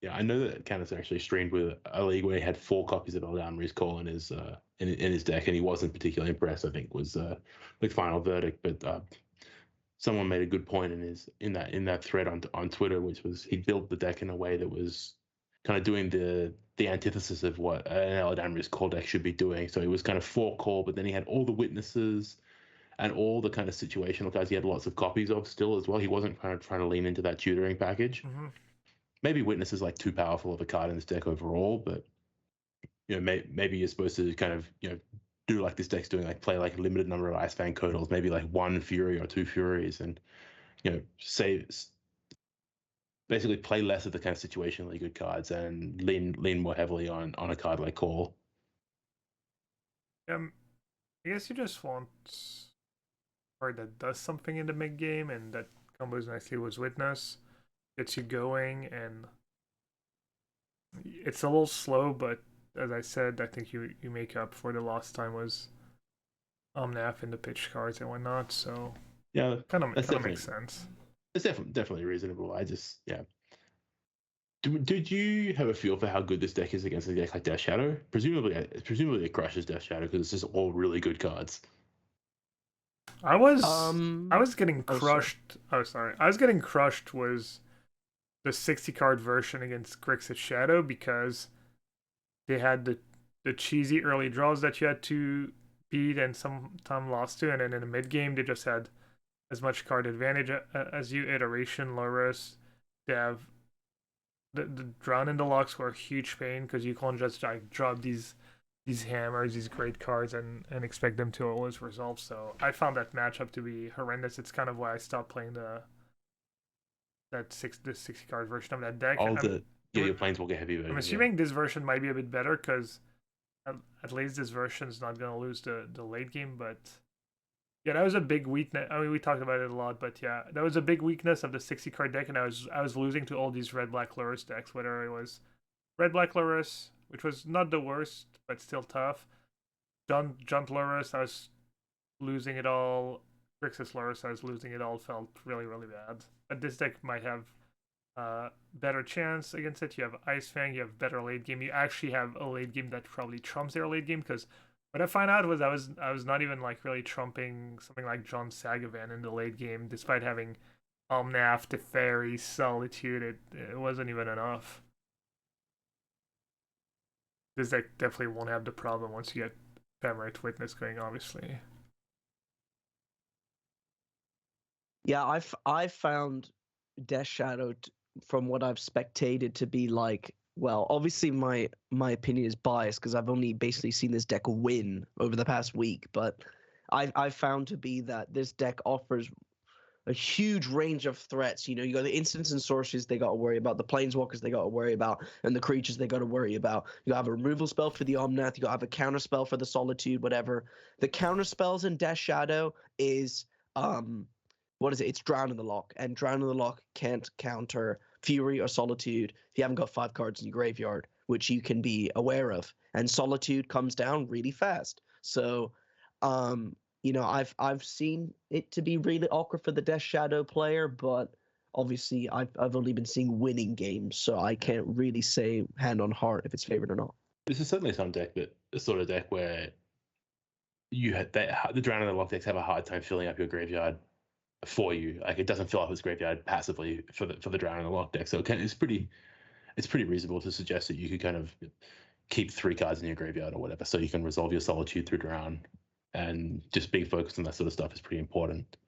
Yeah, I know that Canister actually streamed with a league where he had 4 copies of Eldamri's Call in his deck, and he wasn't particularly impressed. I think was the final verdict. But someone made a good point in that thread on Twitter, which was he built the deck in a way that was kind of doing the antithesis of what an Eldamri's Call deck should be doing. So he was kind of 4 call, but then he had all the witnesses and all the kind of situational guys he had lots of copies of still as well. He wasn't kind of trying to lean into that tutoring package. Mm-hmm. Maybe Witness is like too powerful of a card in this deck overall, but maybe you're supposed to kind of do like this deck's doing, like play like a limited number of Ice Fang Codals, maybe like 1 Fury or 2 Furies, and basically play less of the kind of situationally good cards and lean more heavily on a card like Call. I guess you just want a card that does something in the mid game and that combos nicely with Witness. Gets you going, and it's a little slow, but as I said, I think you make up for the lost time was Omnath and the pitch cards and whatnot. So yeah, kind of makes sense. It's definitely reasonable. Did you have a feel for how good this deck is against a deck like Death Shadow? Presumably it crushes Death Shadow because it's just all really good cards. I was getting crushed. I was getting crushed was the 60 card version against Grixis Shadow because they had the cheesy early draws that you had to beat and sometime lost to, and then in the mid game they just had as much card advantage as you. Iteration, Lurrus. They have the Drown in the Locks were a huge pain because you can't just like drop these hammers, these great cards, and expect them to always resolve. So I found that matchup to be horrendous. It's kind of why I stopped playing the 60 card version of that deck. Your Planeswalker heavy version. I'm assuming this version might be a bit better because at least this version is not going to lose the late game. But yeah, that was a big weakness. I mean, we talked about it a lot, but yeah, that was a big weakness of the 60 card deck, and I was losing to all these red black Lurrus decks, whether it was red black Lurrus, which was not the worst but still tough. Jump Lurrus, I was losing it all. Grixis Lurrus, I was losing it all. Felt really, really bad. But this deck might have better chance against it. You have Ice Fang, you have better late game. You actually have a late game that probably trumps their late game, because what I found out was I was not even like really trumping something like John Sagavan in the late game, despite having Omnath, Teferi, Solitude. It wasn't even enough. This deck definitely won't have the problem once you get Ephemerate Witness going, obviously. Yeah, I've found Death Shadow, from what I've spectated, to be like Well, obviously my opinion is biased because I've only basically seen this deck win over the past week, but I've found to be that this deck offers a huge range of threats. You got the instants and sorceries they got to worry about, the planeswalkers they got to worry about, and the creatures they got to worry about. You have a removal spell for the Omnath, you got to have a counter spell for the Solitude, whatever. The counter spells in Death Shadow is what is it? It's Drown in the Lock, and Drown in the Lock can't counter Fury or Solitude if you haven't got 5 cards in your graveyard, which you can be aware of. And Solitude comes down really fast. So, I've seen it to be really awkward for the Death Shadow player, but obviously I've only been seeing winning games, so I can't really say hand on heart if it's favored or not. This is certainly some deck that a sort of deck where the Drown in the Lock decks have a hard time filling up your graveyard for you. Like, it doesn't fill up its graveyard passively for the Drown in the Lock deck. So it's pretty reasonable to suggest that you could kind of keep 3 cards in your graveyard or whatever, so you can resolve your Solitude through Drown. And just being focused on that sort of stuff is pretty important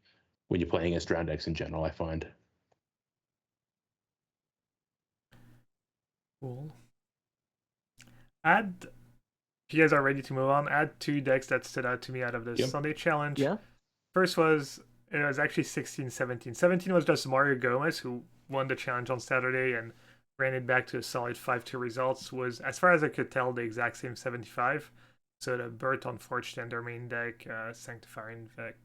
when you're playing against Drown decks in general, I find. Cool. If you guys are ready to move on, add 2 decks that stood out to me out of the Sunday challenge. Yeah. First was actually 16-17. 17 was just Mario Gomez, who won the challenge on Saturday and ran it back to a solid 5-2 results. Was, as far as I could tell, the exact same 75. So the Birth on Forge Tender main deck, Sanctifier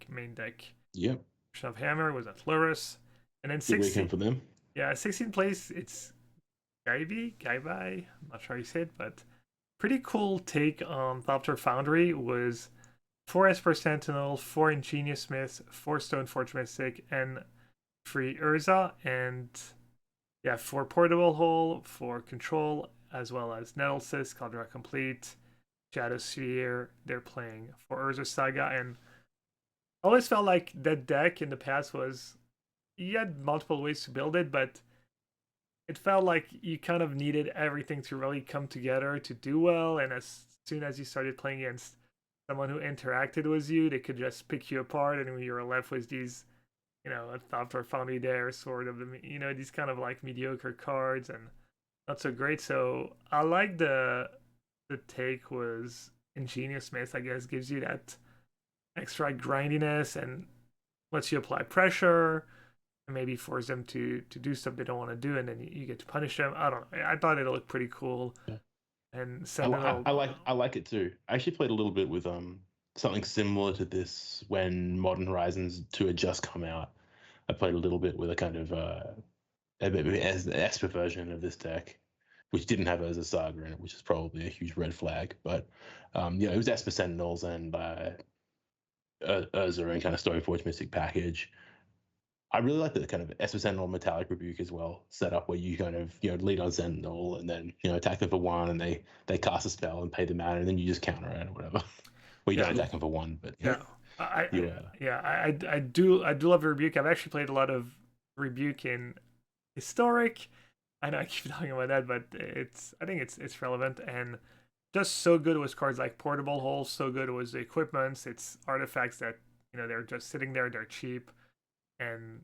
main deck. Yep. Of Hammer was at Lurus. And then 16 for them. Yeah, 16th place, it's Gaibai, I'm not sure how you say it, but pretty cool take on Thopter Foundry was 4 Esper Sentinel, 4 Ingenious Smiths, 4 Stoneforge Mystic, and 3 Urza, and 4 Portable Hole, 4 Control, as well as Nettlesis, Caldera Complete, Shadow Sphere. They're playing for Urza Saga, and I always felt like that deck in the past was, you had multiple ways to build it, but it felt like you kind of needed everything to really come together to do well, and as soon as you started playing against someone who interacted with you, they could just pick you apart, and you were left with these, a Thopter Foundry there, sort of, these kind of like mediocre cards and not so great. So I like the take was Ingenious Smith, I guess, gives you that extra grindiness and lets you apply pressure and maybe force them to do stuff they don't want to do, and then you get to punish them. I don't know. I thought it looked pretty cool. Yeah. And I like it too. I actually played a little bit with something similar to this when Modern Horizons 2 had just come out. I played a little bit with a kind of Esper version of this deck, which didn't have Urza Saga in it, which is probably a huge red flag. But it was Esper Sentinels and Urza and kind of Stoneforge Mystic package. I really like the kind of Esper Sentinel Metallic Rebuke as well, set up where you kind of lead on Sentinel and then attack them for 1, and they cast a spell and pay them out, and then you just counter it or whatever. Well, you don't attack them for 1, but I do love Rebuke. I've actually played a lot of Rebuke in Historic. I know I keep talking about that, but I think it's relevant, and just so good with cards like Portable Hole, so good with the equipments. It's artifacts that they're just sitting there, they're cheap, and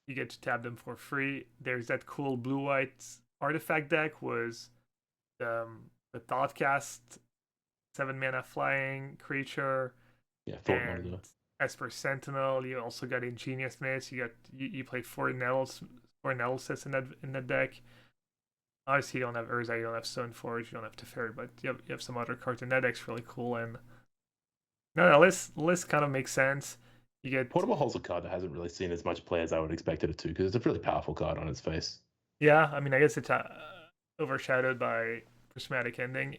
you get to tap them for free. There's that cool blue-white artifact deck was the Thoughtcast 7-mana flying creature. Yeah, and Esper Sentinel. You also got Ingenious Smith. You played 4 Nettlesis in that deck. Obviously, you don't have Urza, you don't have Stoneforge, you don't have Teferi, but you have some other cards, and that deck's really cool. And the list kind of makes sense. You get Portable Hole's a card that hasn't really seen as much play as I would expect it to, because it's a really powerful card on its face. Yeah, I mean, I guess it's overshadowed by Prismatic Ending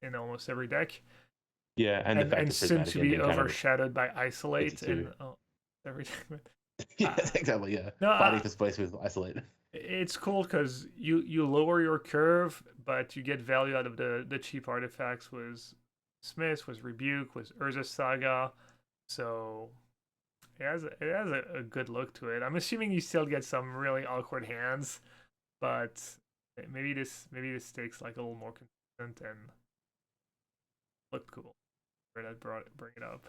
in almost every deck. Yeah, and soon to be overshadowed by Isolate and every deck. Yeah, exactly. Yeah, no, fighting for space with Isolate. It's cool because you lower your curve, but you get value out of the cheap artifacts. Was Smith, was Rebuke, was Urza Saga, so it has a good look to it. I'm assuming you still get some really awkward hands, but maybe this takes like a little more consistent and looked cool. Bring it up.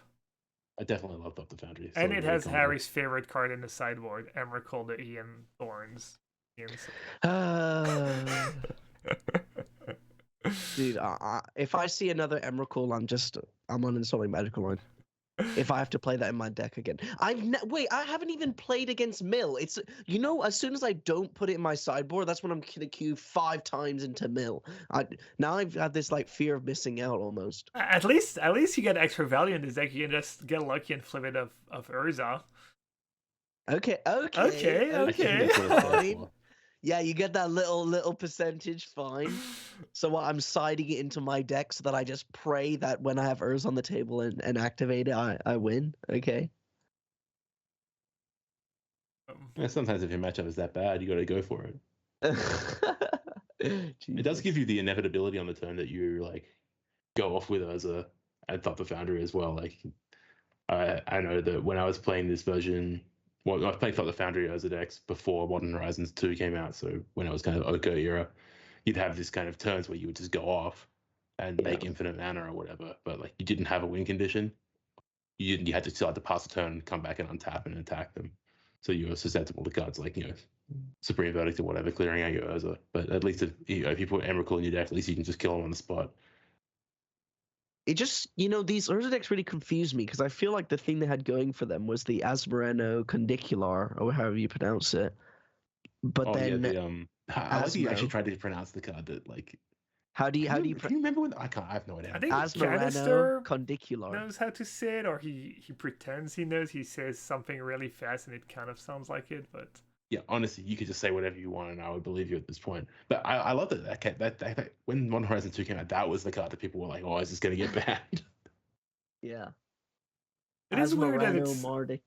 I definitely love the Foundry. And it has Harry's favorite card in the sideboard, Emrakul the Ian Thorns. Dude, if I see another Emrakul, I'm uninstalling Magical Line. If I have to play that in my deck again, wait, I haven't even played against Mill. It's as soon as I don't put it in my sideboard, that's when I'm gonna queue 5 times into Mill. Now I've had this like fear of missing out almost. At least you get extra value in this deck. You can just get lucky and flip it of Urza. Okay. Okay. Fine. Yeah, you get that little percentage, fine. So what, I'm siding it into my deck so that I just pray that when I have Urza on the table and activate it, I win. Okay. Yeah, sometimes if your matchup is that bad, you got to go for it. It does give you the inevitability on the turn that you like go off with Urza and Thought the Foundry as well. Like I know that when I was playing this version, well, I was playing Thought the Foundry Urza decks before Modern Horizons 2 came out. So when it was kind of Oko era, you'd have this kind of turns where you would just go off and make infinite mana or whatever, but like you didn't have a win condition. You had to still have to pass a turn, come back and untap and attack them. So you were susceptible to cards like Supreme Verdict or whatever, clearing out your Urza. But at least if you put Emrakul in your deck, at least you can just kill them on the spot. It just, these Urza decks really confuse me because I feel like the thing they had going for them was the Asmoreno Condicular, or however you pronounce it. But then I like you actually tried to pronounce the card that like. How do you can you remember when I have no idea. I think Asmoreno Condicular knows how to say it, or he pretends he knows. He says something really fast, and it kind of sounds like it, but. Yeah, honestly, you could just say whatever you want, and I would believe you at this point. But I love that when Modern Horizon 2 came out, that was the card that people were like, "Oh, is this going to get banned?" Yeah. It is weird that it's. Mardic.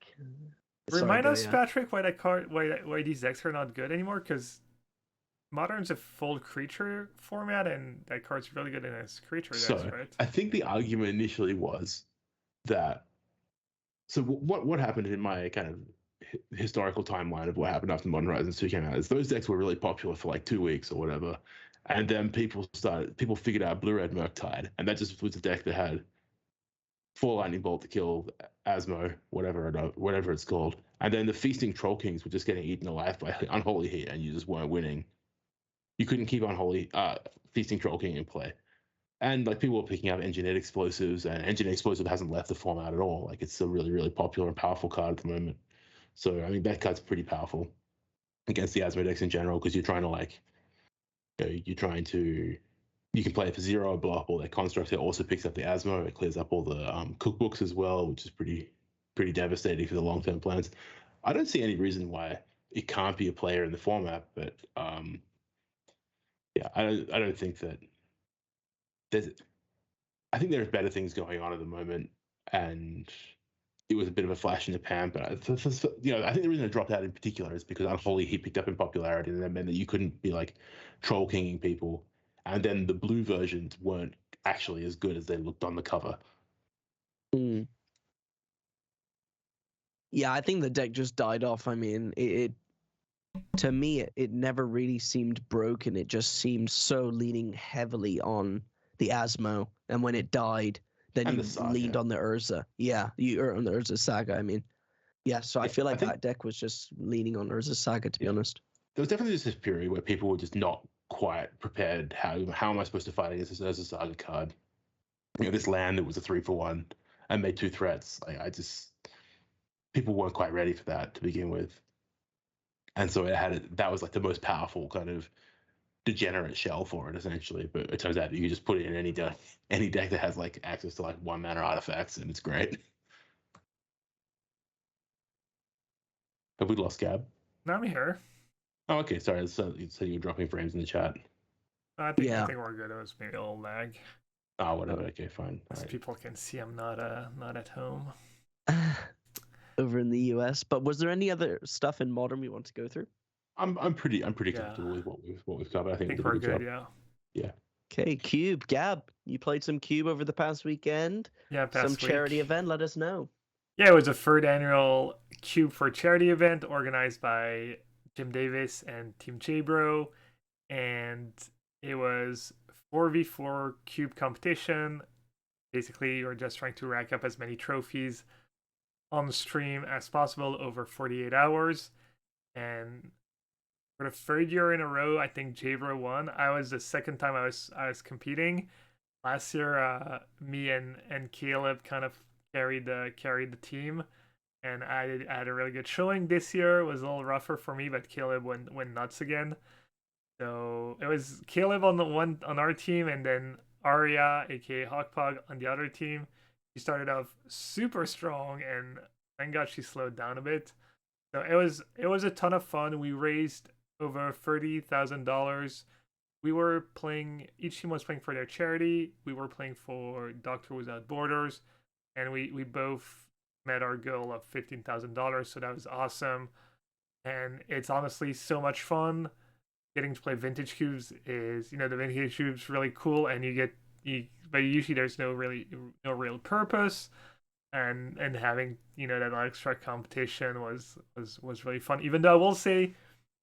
Remind us, Patrick, why these decks are not good anymore? Because Modern's a full creature format, and that card's really good in its creature decks, right? I think the argument initially was that. So what happened in my kind of historical timeline of what happened after Modern Horizons 2 came out is those decks were really popular for like 2 weeks or whatever, and then people figured out Blue-Red Murktide, and that just was a deck that had 4 Lightning Bolt to kill Asmo, whatever it's called, and then the Feasting Troll Kings were just getting eaten alive by Unholy Heat, and you just weren't winning. You couldn't keep Feasting Troll King in play. And like people were picking up Engineered Explosives, and Engineered Explosive hasn't left the format at all. Like it's still really, really popular and powerful card at the moment. So I mean that card's pretty powerful against the Asmo decks in general because you're trying to you can play it for 0, blow up all their constructs. It also picks up the Asmo. It clears up all the cookbooks as well, which is pretty devastating for the long-term plans. I don't see any reason why it can't be a player in the format, but yeah, I don't think that I think there's better things going on at the moment, and it was a bit of a flash in the pan. But I think the reason it dropped out in particular is because Unholy Heat picked up in popularity, and that meant that you couldn't be like troll kinging people, and then the blue versions weren't actually as good as they looked on the cover. Yeah, I think the deck just died off. I mean, to me, it never really seemed broken. It just seemed so leaning heavily on the Asmo, and when it died, then you leaned on the Urza. Yeah, you on the Urza Saga. I mean, yeah. So I feel like that deck was just leaning on Urza Saga, to be honest. There was definitely just this period where people were just not quite prepared. How am I supposed to fight against this Urza Saga card? This land that was a 3-for-1 and made 2 threats. People weren't quite ready for that to begin with. And so that was like the most powerful kind of degenerate shell for it, essentially. But it turns out you can just put it in any deck that has like access to like 1 mana artifacts, and it's great. Have we lost Gab? No, I'm here. Oh, okay. Sorry. So you were dropping frames in the chat. I think we're good. It was maybe a little lag. Oh, whatever. Okay, fine. As people can see, I'm not at home. Over in the US. But was there any other stuff in Modern we want to go through? I'm pretty comfortable with what we've covered. I think we're good. Yeah. Okay, Cube, Gab, you played some Cube over the past weekend. Yeah, some charity event. Let us know. Yeah, it was a 3rd annual Cube4Charity event organized by Jim Davis and Team Jbro, and it was 4v4 Cube competition. Basically, you're just trying to rack up as many trophies on the stream as possible over 48 hours, and for the third year in a row, I think Javro won. I was the second time I was competing. Last year, me and Caleb kind of carried the team, and I had a really good showing. This year was a little rougher for me, but Caleb went nuts again. So it was Caleb on our team, and then Arya, aka Hawkpug, on the other team. She started off super strong, and thank God she slowed down a bit. So it was a ton of fun. We raised over $30,000. We were playing. Each team was playing for their charity. We were playing for Doctor Without Borders, and we both met our goal of $15,000. So that was awesome, and it's honestly so much fun. Getting to play vintage cubes is, the vintage cubes really cool, and but usually there's no real purpose, and having that extra competition was really fun. Even though I will say,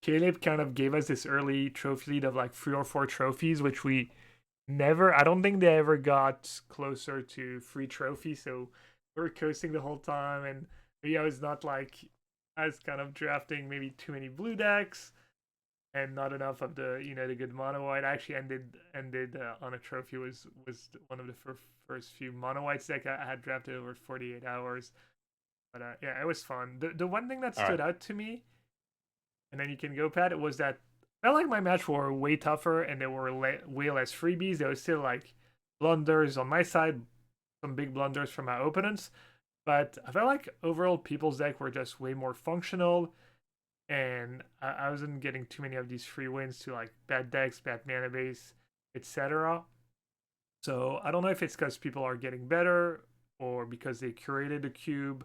Caleb kind of gave us this early trophy lead of like 3 or 4 trophies, which we never. I don't think they ever got closer to 3 trophies, so we were coasting the whole time, and maybe I was not like I was kind of drafting maybe too many blue decks and not enough of the good mono white. I actually ended on a trophy was one of the first few mono whites deck I had drafted over 48 hours. But yeah, it was fun. The one thing that stood out to me, and then you can go, Pat, it was that I felt like my match were way tougher, and there were way less freebies. There was still like blunders on my side, some big blunders from my opponents, but I felt like overall people's deck were just way more functional, and I wasn't getting too many of these free wins to like bad decks, bad mana base, etc. So I don't know if it's because people are getting better or because they curated the cube.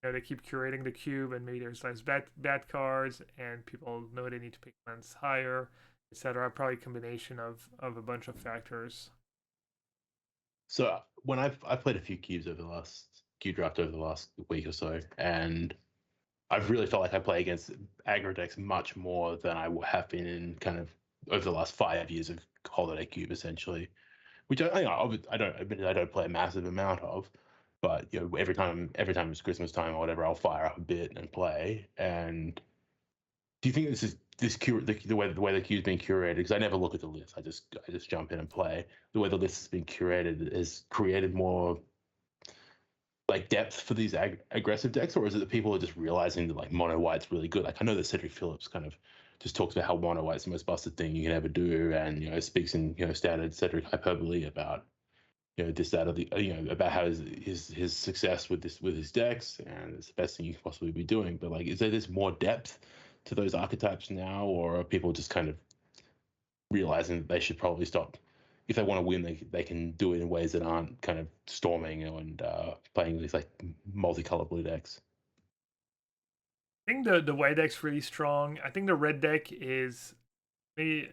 They keep curating the cube, and maybe there's less bad cards, and people know they need to pick lands higher, etc. Probably a combination of a bunch of factors. So when I've played a few cubes over the last cube draft over the last week or so, and I've really felt like I play against aggro decks much more than I have been in kind of over the last 5 years of Holiday Cube, essentially. Which I don't admit I don't play a massive amount of, but every time it's Christmas time or whatever, I'll fire up a bit and play. And do you think the way the queue's been curated? Because I never look at the list. I just jump in and play. The way the list has been curated has created more like depth for these aggressive decks, or is it that people are just realizing that like mono white's really good? Like I know that Cedric Phillips kind of just talks about how mono white's the most busted thing you can ever do, and speaks in standard Cedric hyperbole about this that or the about how his success with his decks, and it's the best thing you can possibly be doing. But like, is there this more depth to those archetypes now, or are people just kind of realizing that they should probably stop? If they want to win, they can do it in ways that aren't kind of storming and playing these like multicolored blue decks. I think the white deck's really strong. I think the red deck is maybe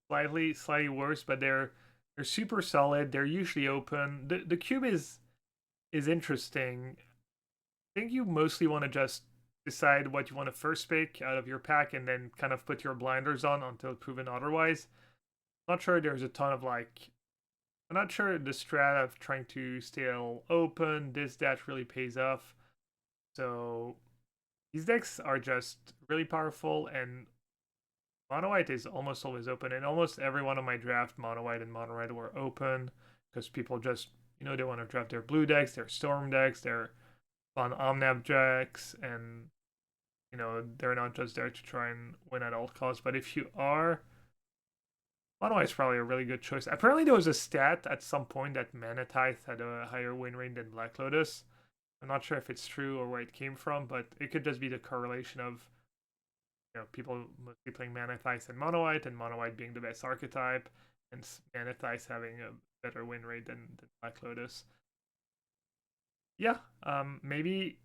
slightly worse, but they're super solid. They're usually open. The cube is interesting. I think you mostly want to just decide what you want to first pick out of your pack, and then kind of put your blinders on until proven otherwise. Not sure there's a ton of like. I'm not sure the strat of trying to stay all open, that really pays off. So these decks are just really powerful, and mono white is almost always open. And almost every one of my draft, mono white and mono red, were open because people just they want to draft their blue decks, their storm decks, their fun omnab decks, and they're not just there to try and win at all costs. But if you are, mono white is probably a really good choice. Apparently, there was a stat at some point that Mana Tithe had a higher win rate than Black Lotus. I'm not sure if it's true or where it came from, but it could just be the correlation of people mostly playing Mana Tithe and mono white being the best archetype, and Mana Tithe having a better win rate than Black Lotus. Yeah, maybe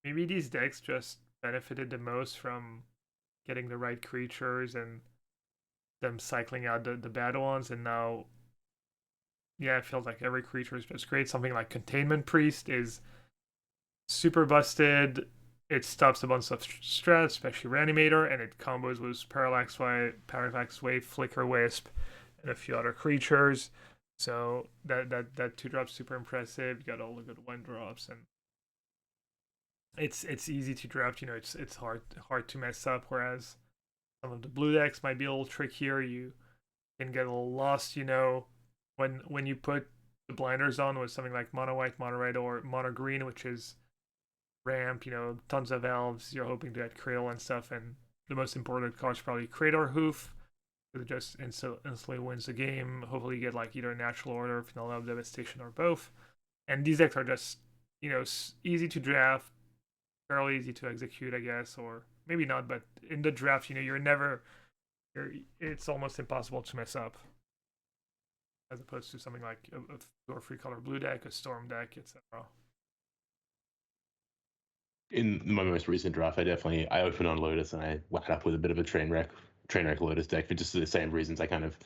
these decks just benefited the most from getting the right creatures and them cycling out the bad ones, and now it feels like every creature is just great. Something like Containment Priest is super busted. It stops a bunch of strats, especially Reanimator, and it combos with Parallax Wave, Flicker Wisp, and a few other creatures. So that 2-drop's super impressive. You got all the good 1-drops, and it's easy to draft. It's hard to mess up. Whereas Some of the blue decks might be a little trickier. You can get a little lost, when you put the blinders on with something like mono white, mono red, or mono green, which is ramp, tons of elves. You're hoping to get Cradle and stuff, and the most important card is probably Cradle or Hoof. It just instantly wins the game. Hopefully, you get like either Natural Order, Final of Devastation, or both. And these decks are just, easy to draft, fairly easy to execute, I guess, or maybe not. But in the draft, it's almost impossible to mess up, as opposed to something like a 2 or 3 color blue deck, a Storm deck, etc. In my most recent draft, I opened on Lotus and I wound up with a bit of a train wreck Lotus deck for just the same reasons. I kind of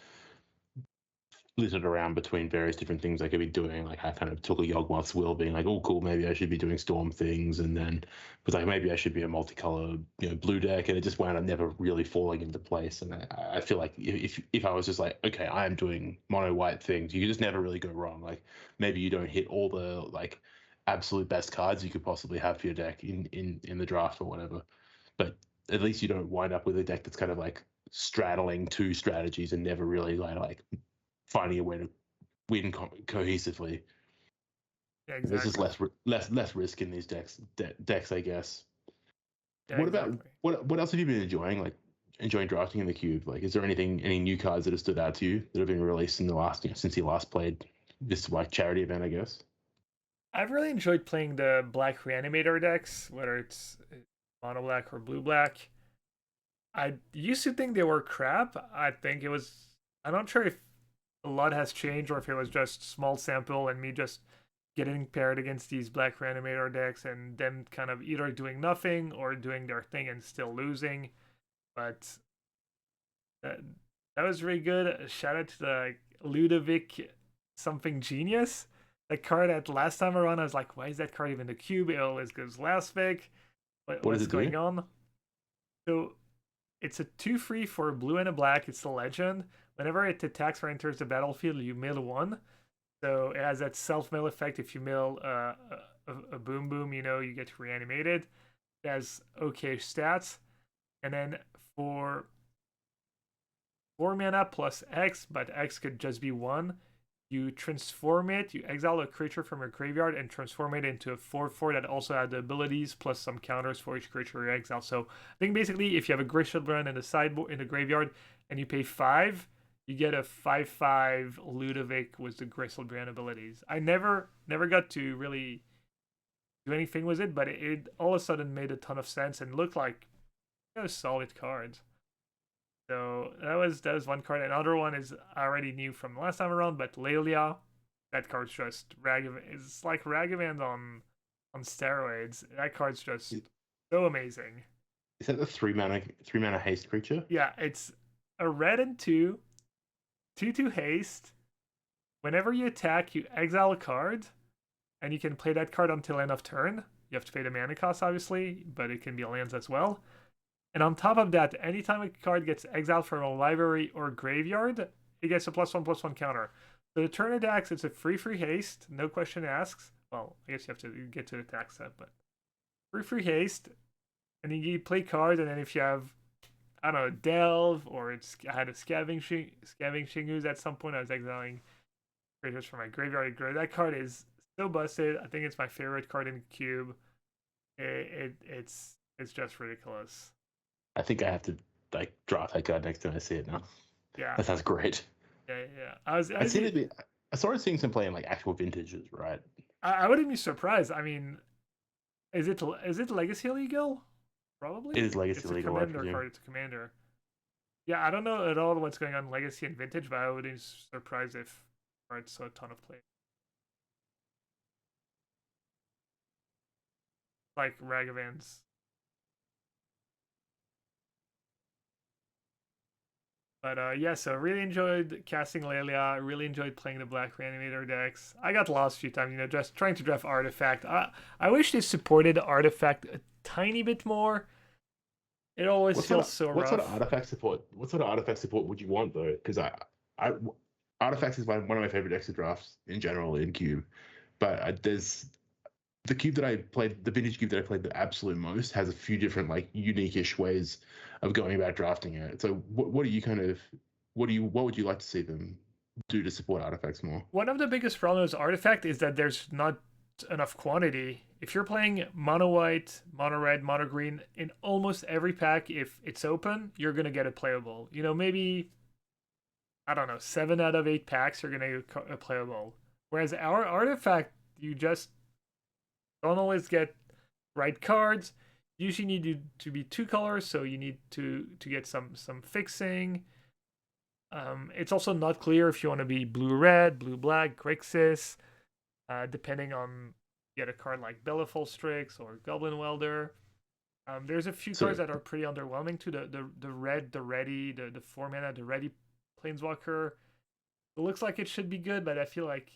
littered around between various different things I could be doing. Like I kind of took a Yawgmoth's Will, being like, oh cool, maybe I should be doing Storm things, and then was like, maybe I should be a multicolored blue deck, and it just wound up never really falling into place. And I feel like if I was just like, okay, I am doing mono white things, you just never really go wrong. Like maybe you don't hit all the like absolute best cards you could possibly have for your deck in the draft or whatever, but at least you don't wind up with a deck that's kind of like straddling two strategies and never really like finding a way to win cohesively. Yeah, exactly. There's just less risk in these decks, I guess. Yeah, what exactly. about what else have you been enjoying? Like enjoying drafting in the cube? Like, is there any new cards that have stood out to you that have been released in the last since you last played this like charity event, I guess? I've really enjoyed playing the black reanimator decks, whether it's mono black or blue black. I used to think they were crap. I'm not sure if a lot has changed or if it was just small sample and me just getting paired against these black reanimator decks and them kind of either doing nothing or doing their thing and still losing. But that was really good. Shout out to the Ludovic something genius. The card at last time around, I was like, why is that card even the cube? It always goes last pick. What's going on? So it's a 2/3 for a blue and a black. It's a legend. Whenever it attacks or enters the battlefield, you mill 1. So it has that self-mill effect. If you mill a boom boom, you get reanimated. It has okay stats. And then for 4 mana plus X, but X could just be 1, you transform it, you exile a creature from your graveyard and transform it into a 4/4 that also had the abilities plus some counters for each creature you exile. So I think basically if you have a Gristlebrand Brand in the sideboard in the graveyard and you pay 5, you get a 5/5 Ludovic with the Gristlebrand Brand abilities. I never got to really do anything with it, but it all of a sudden made a ton of sense and looked like solid cards. So that was one card. Another one is already new from last time around, but Lelia, that card's just it's like Ragavan on steroids. That card's just so amazing. Is that the 3 mana haste creature? Yeah, it's a red and 2 haste. Whenever you attack, you exile a card, and you can play that card until end of turn. You have to pay the mana cost, obviously, but it can be lands as well. And on top of that, anytime a card gets exiled from a library or graveyard, it gets a +1/+1 counter. So the turn attacks, it's a free haste, no question asks. Well, I guess you have to get to the attack step, but free haste. And then you play cards, and then if you have, I don't know, Delve, or I had a Scavenging Shingus at some point, I was exiling creatures from my graveyard. That card is so busted. I think it's my favorite card in the cube. It's just ridiculous. I think I have to like draft that card next time I see it now. Yeah, that sounds great. Yeah. I started seeing some play in like actual vintages, right? I wouldn't be surprised. I mean, is it Legacy Legal? Probably. It is Legacy Legal. It's a commander card. It's a commander. Yeah, I don't know at all what's going on in Legacy and Vintage, but I wouldn't be surprised if cards saw a ton of play. Like Ragavan's. But yeah, so really enjoyed casting Lelia. Really enjoyed playing the Black Reanimator decks. I got lost a few times, just trying to draft Artifact. I wish they supported Artifact a tiny bit more. It always feels so rough. What sort of Artifact support would you want though? Because Artifacts is one of my favorite decks to draft in general in Cube, but there's the cube that I played, the vintage cube that I played the absolute most, has a few different like unique-ish ways of going about drafting it. So what do you kind of what would you like to see them do to support artifacts more? One of the biggest problems with Artifact is that there's not enough quantity. If you're playing mono white, mono red, mono green, in almost every pack, if it's open, you're gonna get it playable. You know, maybe I don't know, 7 out of 8 packs you're gonna get a playable. Whereas our Artifact, you just don't always get right cards. You usually need to be 2 colors, so you need to get some fixing. It's also not clear if you want to be blue-red, blue-black, Grixis, depending on get a card like Bellefold Strix or Goblin Welder. There's a few cards that are pretty underwhelming too. The red, the ready, the 4 mana, the ready Planeswalker. It looks like it should be good, but I feel like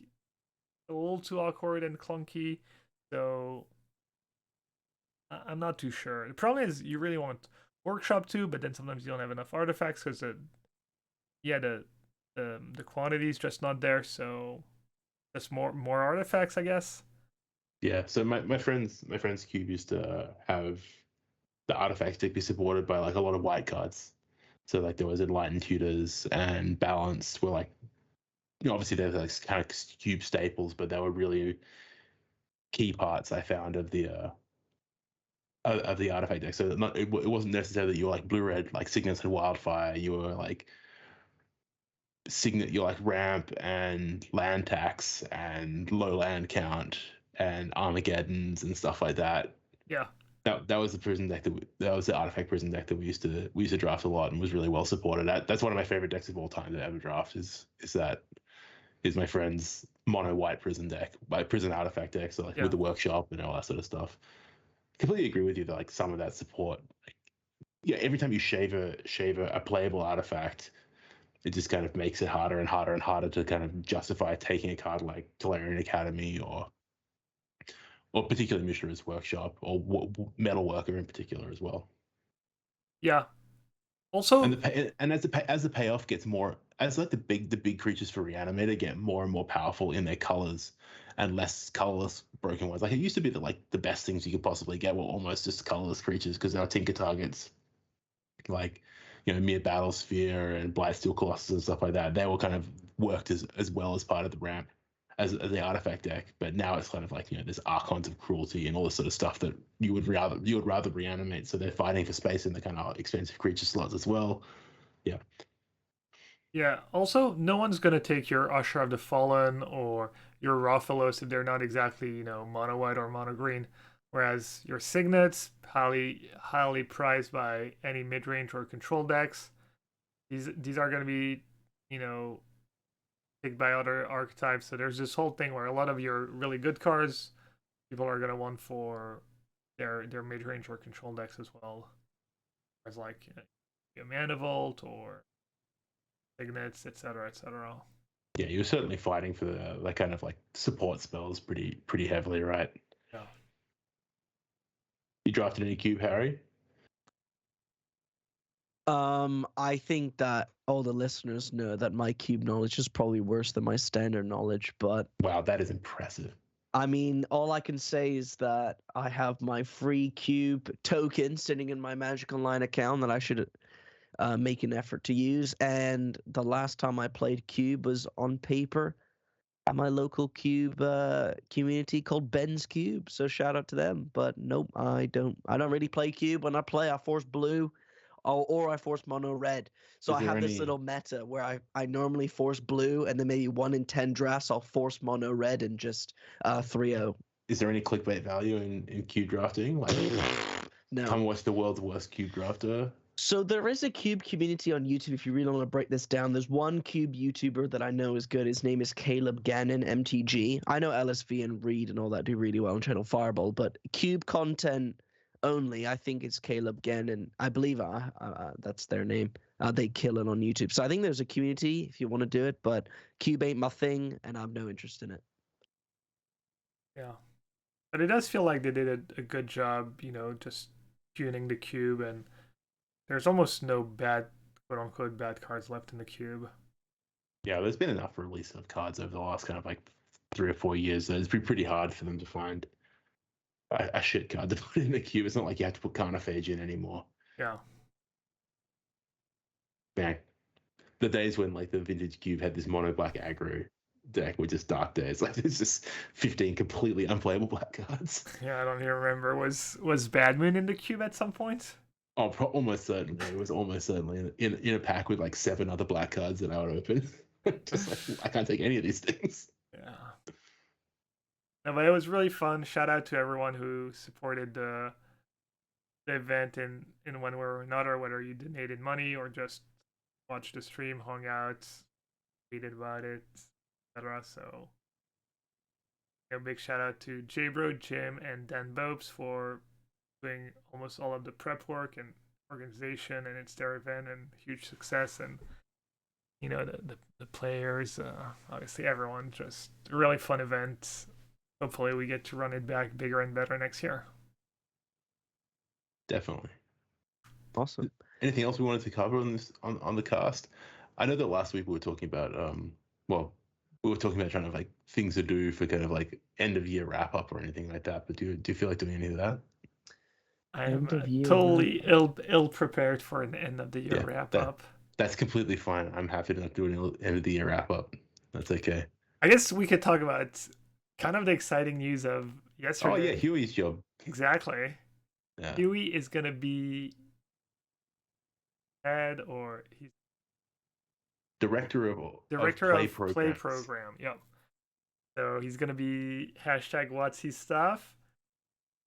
a little too awkward and clunky. So I'm not too sure. The problem is you really want Workshop too, but then sometimes you don't have enough artifacts because the quantity is just not there. So just more artifacts, I guess. Yeah. So my friend's cube used to have the artifact deck be supported by like a lot of white cards. So like there was Enlightened Tutors and Balanced were like, you know, obviously they're like kind of cube staples, but they were really key parts I found of the artifact deck. So it wasn't necessarily that you were like blue red like Signets and Wildfire. You were like Signet, you're like ramp and land tax and low land count and Armageddons and stuff like that. Yeah. That was the prison deck that was the artifact prison deck that we used to draft a lot and was really well supported. That's one of my favorite decks of all time to ever draft. Is my friend's mono white prison deck, my prison artifact deck. So like with the workshop and all that sort of stuff. Completely agree with you that like some of that support, like, yeah, every time you shave a playable artifact, it just kind of makes it harder and harder and harder to kind of justify taking a card like Tolarian Academy or particularly Mishra's Workshop or Metalworker in particular as well. Yeah. Also, and as the payoff gets more, as like the big creatures for Reanimator get more and more powerful in their colors and less colorless broken ones. Like it used to be that like the best things you could possibly get were almost just colorless creatures because they were tinker targets, like, you know, Mere Battlesphere and Blightsteel Colossus and stuff like that. They were kind of worked as well as part of the ramp as the artifact deck. But now it's kind of like, you know, there's Archons of Cruelty and all this sort of stuff that you would rather reanimate. So they're fighting for space in the kind of expensive creature slots as well. Yeah. Yeah. Also, no one's gonna take your Usher of the Fallen or your Rathalos if they're not exactly, you know, mono white or mono green. Whereas your Signets, highly prized by any mid range or control decks. These are gonna be, you know, picked by other archetypes. So there's this whole thing where a lot of your really good cards, people are gonna want for their mid range or control decks as well. As like, you know, Manifold or Signets, etc., etc. Yeah, you're certainly fighting for the like kind of like support spells pretty heavily, right? Yeah. You drafted any cube, Harry? I think that all the listeners know that my cube knowledge is probably worse than my standard knowledge, but wow, that is impressive. I mean, all I can say is that I have my free cube token sitting in my Magic Online account that I should make an effort to use. And the last time I played cube was on paper at my local cube community called Ben's Cube. So shout out to them. But nope, I don't really play cube. When I play, I force blue. Or I force mono red. So I have this little meta where I normally force blue, and then maybe 1 in 10 drafts I'll force mono red and just 3-0. Is there any clickbait value in cube drafting? Like, no. Come watch the world's worst cube drafter. So there is a cube community on YouTube. If you really want to break this down, there's one cube YouTuber that I know is good. His name is Caleb Gannon, MTG. I know LSV and Reed and all that do really well on Channel Fireball, but cube content only, I think it's Caleb Gannon. I believe that's their name. They kill it on YouTube. So I think there's a community if you want to do it, but cube ain't my thing, and I have no interest in it. Yeah. But it does feel like they did a good job, you know, just tuning the cube, and there's almost no bad, quote unquote, bad cards left in the cube. Yeah, there's been enough release of cards over the last kind of like 3 or 4 years that it's been pretty hard for them to find a shit card to put in the cube. It's not like you have to put Carnophage in anymore. Yeah. Man, the days when like the vintage cube had this mono black aggro deck were just dark days. Like there's just 15 completely unplayable black cards. Yeah, I don't even remember. Was Bad Moon in the cube at some point? Oh, almost certainly. It was almost certainly in a pack with like 7 other black cards that I would open. Just like, I can't take any of these things. Yeah. No, but it was really fun. Shout out to everyone who supported the event in one way or another, whether you donated money or just watched the stream, hung out, tweeted about it, etc. So, big shout out to Jbro, Jim, and Dan Bopes for doing almost all of the prep work and organization, and it's their event and huge success. And the players, obviously everyone, just a really fun event. Hopefully we get to run it back bigger and better next year. Definitely. Awesome. Anything else we wanted to cover on this on the cast? I know that last week we were talking about we were talking about trying to like things to do for kind of like end of year wrap up or anything like that. But do you feel like doing any of that? I am totally ill prepared for an end of the year wrap up. That's completely fine. I'm happy to not do an end of the year wrap up. That's okay. I guess we could talk about kind of the exciting news of yesterday. Oh yeah, Huey's job. Exactly. Yeah. Huey is gonna be head or he's director of play program. Yep. So he's gonna be #WhatsY stuff.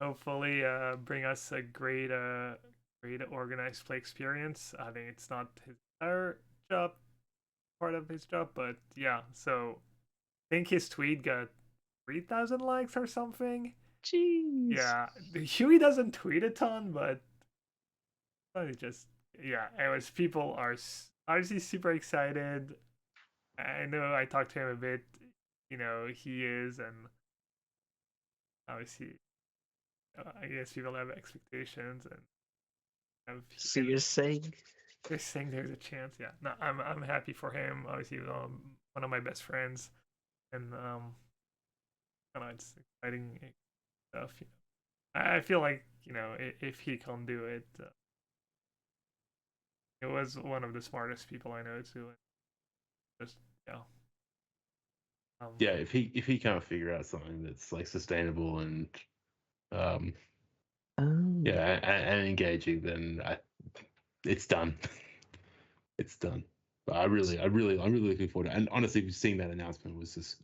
Hopefully, bring us a great organized play experience. I think it's not his entire job, part of his job, but yeah. So I think his tweet got 3,000 likes or something. Jeez. Yeah, Huey doesn't tweet a ton, but people are obviously super excited. I know I talked to him a bit. He is, and obviously, I guess people have expectations and have. So you're saying? They're saying there's a chance. Yeah, no, I'm happy for him. Obviously, he was one of my best friends, and it's exciting stuff. I feel like if he can do it, it was one of the smartest people I know too. Just yeah, if he can't figure out something that's like sustainable and and engaging, then it's done. It's done. But I'm really looking forward to it. And honestly, seeing that announcement was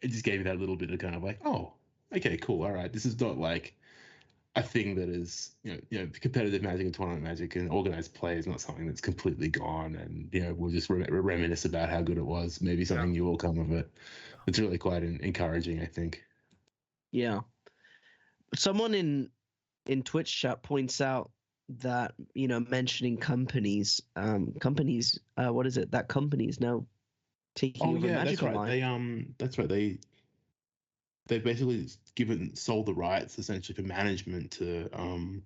it just gave me that little bit of kind of like, oh, okay, cool, all right. This is not like a thing that is, competitive Magic and tournament Magic and organized play is not something that's completely gone. And we'll just reminisce about how good it was. Maybe something new will come of it. It's really quite encouraging, I think. Yeah. Someone in Twitch chat points out that mentioning companies, what is it? That companies now taking over Magic Online. That's right. They've basically sold the rights essentially for management to an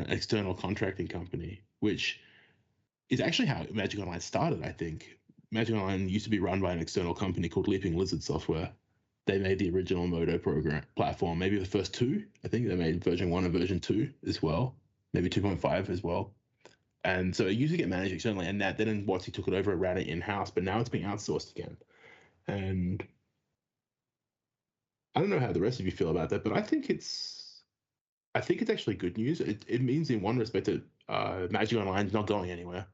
external contracting company, which is actually how Magic Online started. I think Magic Online used to be run by an external company called Leaping Lizard Software. They made the original Modo platform, maybe the first 2. I think they made version 1 and version 2 as well, maybe 2.5 as well. And so it used to get managed externally, and then WotC took it over and ran it in-house, but now it's being outsourced again. And I don't know how the rest of you feel about that, but I think it's actually good news. It means in one respect that Magic Online is not going anywhere.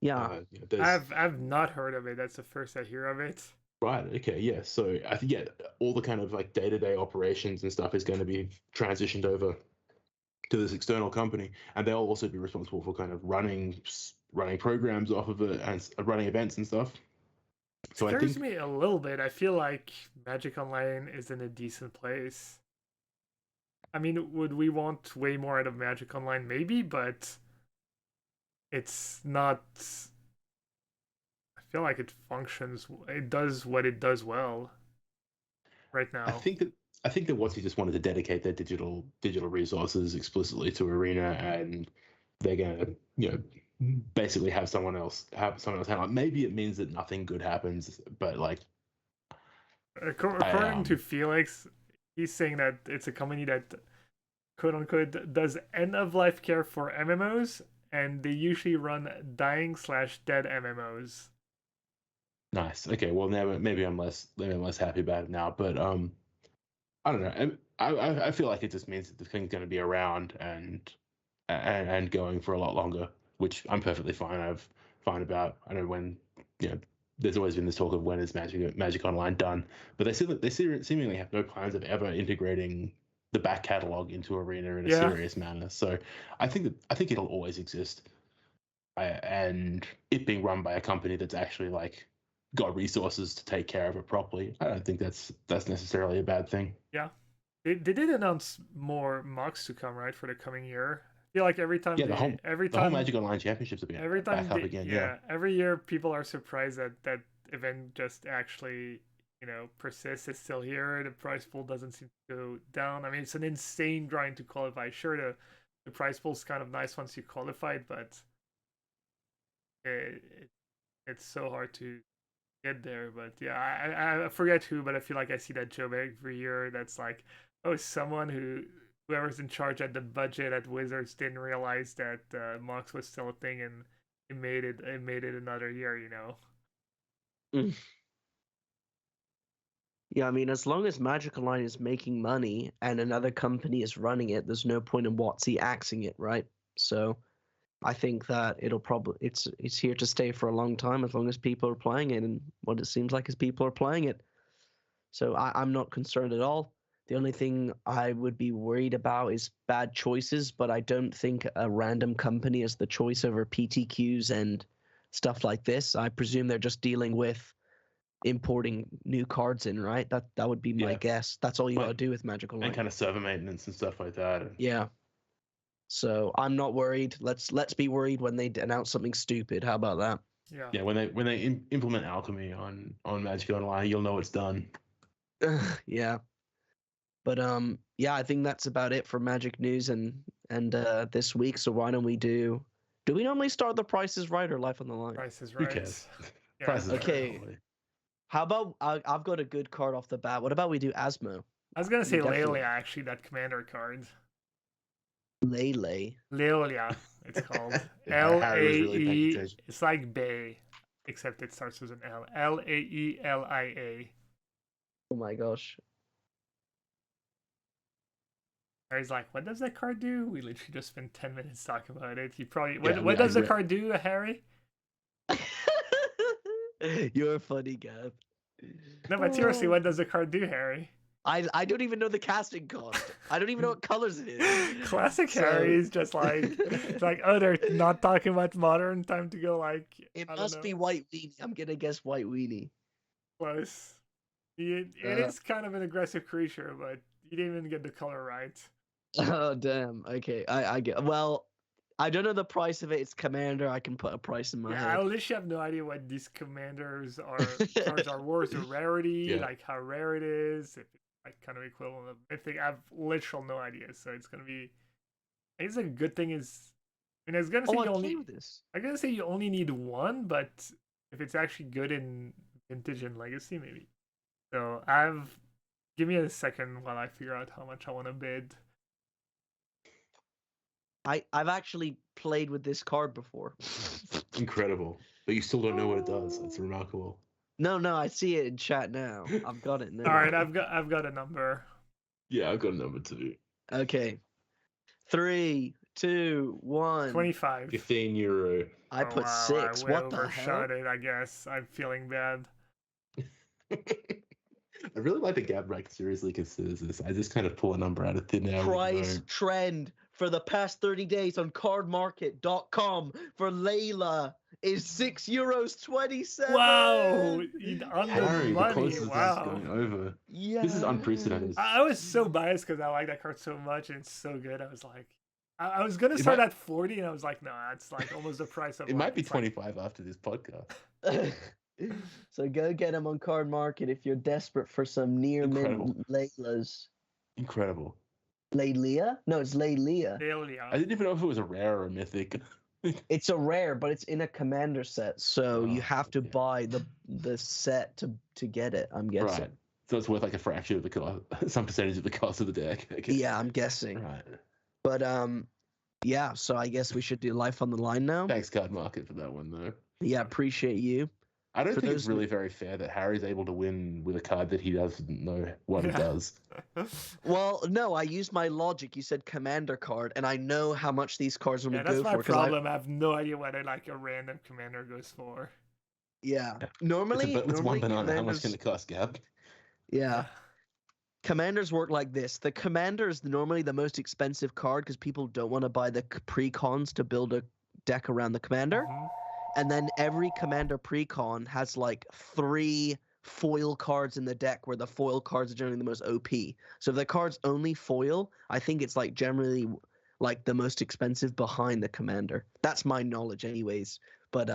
Yeah, I've not heard of it. That's the first I hear of it. Right. Okay. Yeah. So I think all the kind of like day-to-day operations and stuff is going to be transitioned over to this external company, and they'll also be responsible for kind of running programs off of it and running events and stuff. So it scares me a little bit. I feel like Magic Online is in a decent place. I mean, would we want way more out of Magic Online? Maybe, but it's not. I feel like it functions. It does what it does well right now. I think that WotC just wanted to dedicate their digital resources explicitly to Arena, and they're gonna basically have someone else handle it. Maybe it means that nothing good happens, but like according to Felix, he's saying that it's a company that quote unquote does end of life care for MMOs, and they usually run dying/dead MMOs. Nice. Okay. Well, now maybe I'm less happy about it now. But I don't know. I feel like it just means that the thing's going to be around and going for a lot longer, which I'm perfectly fine about. I know when there's always been this talk of when is Magic Online done, but they seemingly have no plans of ever integrating the back catalog into Arena in a serious manner. So I think it'll always exist, and it being run by a company that's actually like got resources to take care of it properly, I don't think that's necessarily a bad thing. Yeah, they did announce more mocks to come, right, for the coming year. I feel like every time the whole Magic Online Championships are being back up again. Yeah, every year people are surprised that that event just actually persists. It's still here. The prize pool doesn't seem to go down. I mean, it's an insane grind to qualify. Sure, the prize pool's kind of nice once you qualified, but it's so hard to get there. But yeah, I forget who, but I feel like I see that joke every year. That's like, oh, whoever's in charge at the budget at Wizards didn't realize that Mox was still a thing, and it made it another year. Yeah, I mean, as long as Magic Online is making money and another company is running it, there's no point in WotC axing it, right? So I think that it's here to stay for a long time as long as people are playing it, and what it seems like is people are playing it. So I'm not concerned at all. The only thing I would be worried about is bad choices, but I don't think a random company is the choice over PTQs and stuff like this. I presume they're just dealing with importing new cards in, right? That would be my guess. That's all you got to do with Magic Online. And kind of server maintenance and stuff like that. Yeah. So I'm not worried. Let's be worried when they announce something stupid. How about that? Yeah. Yeah. When they implement alchemy on Magic Online, you'll know it's done. Yeah. But I think that's about it for Magic news and this week. So why don't we do we normally start the Price is Right or Life on the Line? Price is Right. Who cares? Yeah. Price is okay. Right. How about I've got a good card off the bat. What about we do Asmo? I was gonna say Lelia, actually, that commander card. Lelia, it's called. L-A-E. It's like Bay, except it starts with an L. L-A-E-L-I-A. Oh my gosh. Harry's like, what does that card do? We literally just spent 10 minutes talking about it. You probably what does the card do, Harry? You're funny, Gab. No, but seriously, what does the card do, Harry? I don't even know the casting cost. I don't even know what colors it is. Classic Harry is just like, it's like, oh, they're not talking about Modern. Time to go like. It must be White Weenie. I'm gonna guess White Weenie. Close. It is kind of an aggressive creature, but you didn't even get the color right. Oh damn. Okay, I get. Well, I don't know the price of it. It's commander. I can put a price in my head. I literally have no idea what these commanders cards are worth, or rarity, like how rare it is. If it's like kind of equivalent of mythic. I have literal no idea. So it's gonna be. I guess a good thing is, I mean, I was gonna say you only need one, but if it's actually good in Vintage and Legacy, maybe. So give me a second while I figure out how much I want to bid. I've actually played with this card before. Incredible. But you still don't know what it does. It's remarkable. No, I see it in chat now. I've got it now. All right, I've got a number. Yeah, I've got a number too. Okay. 3, 2, 1. 25. €15. I put 6. What the hell? It, I guess. I'm feeling bad. I really like that Gab seriously considers this. I just kind of pull a number out of thin air. Price trend for the past 30 days on cardmarket.com for Layla is €6.27. Wow! Harry, the closest wow. going over. Yeah. This is unprecedented. I was so biased because I like that card so much and it's so good. I was like, I was going to start at 40 and I was like, no, that's like almost the price of it. Might be 25 after this podcast. So go get them on Card Market if you're desperate for some near mint Laylas. Incredible. Laylia? No, it's Laylia. I didn't even know if it was a rare or a mythic. It's a rare, but it's in a commander set, so you have to buy the set to get it, I'm guessing. Right. So it's worth like a fraction of the cost, some percentage of the cost of the deck. Okay. Yeah, I'm guessing. Right. But yeah. So I guess we should do life on the line now. Thanks, Card Market, for that one though. Yeah, appreciate you. I don't For think it's those- really very fair that Harry's able to win with a card that he doesn't know what it Yeah. does. Well, no, I used my logic. You said commander card, and I know how much these cards will Yeah, go that's my for. 'Cause problem. I have no idea what like a random commander goes for. Yeah. Yeah. Normally, It's one normally banana. How much commanders. can it cost, Gab? Yeah. Commanders work like this. The commander is normally the most expensive card because people don't want to buy the pre-cons to build a deck around the commander. Mhm. And then every commander pre-con has like 3 foil cards in the deck where the foil cards are generally the most OP. So if the card's only foil, I think it's like generally like the most expensive behind the commander. That's my knowledge anyways. But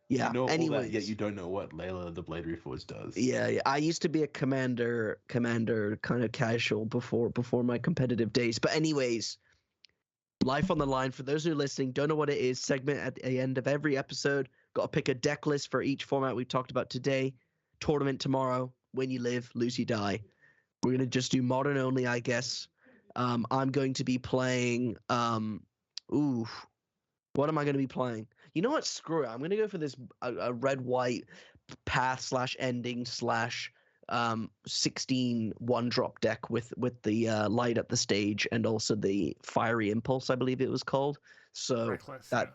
yeah, You know all anyways. that, yet you don't know what Layla the Blade Reforged does. Yeah. I used to be a commander kind of casual before my competitive days. But anyways, life on the line. For those who are listening, don't know what it is. Segment at the end of every episode. Got to pick a deck list for each format we've talked about today. Tournament tomorrow. Win you live, lose you die. We're gonna just do modern only, I guess. I'm going to be playing. What am I going to be playing? You know what? Screw it. I'm going to go for this a red-white path / ending / 16 one-drop deck with the light up the stage and also the fiery impulse, I believe it was called. So Reckless. that Yeah.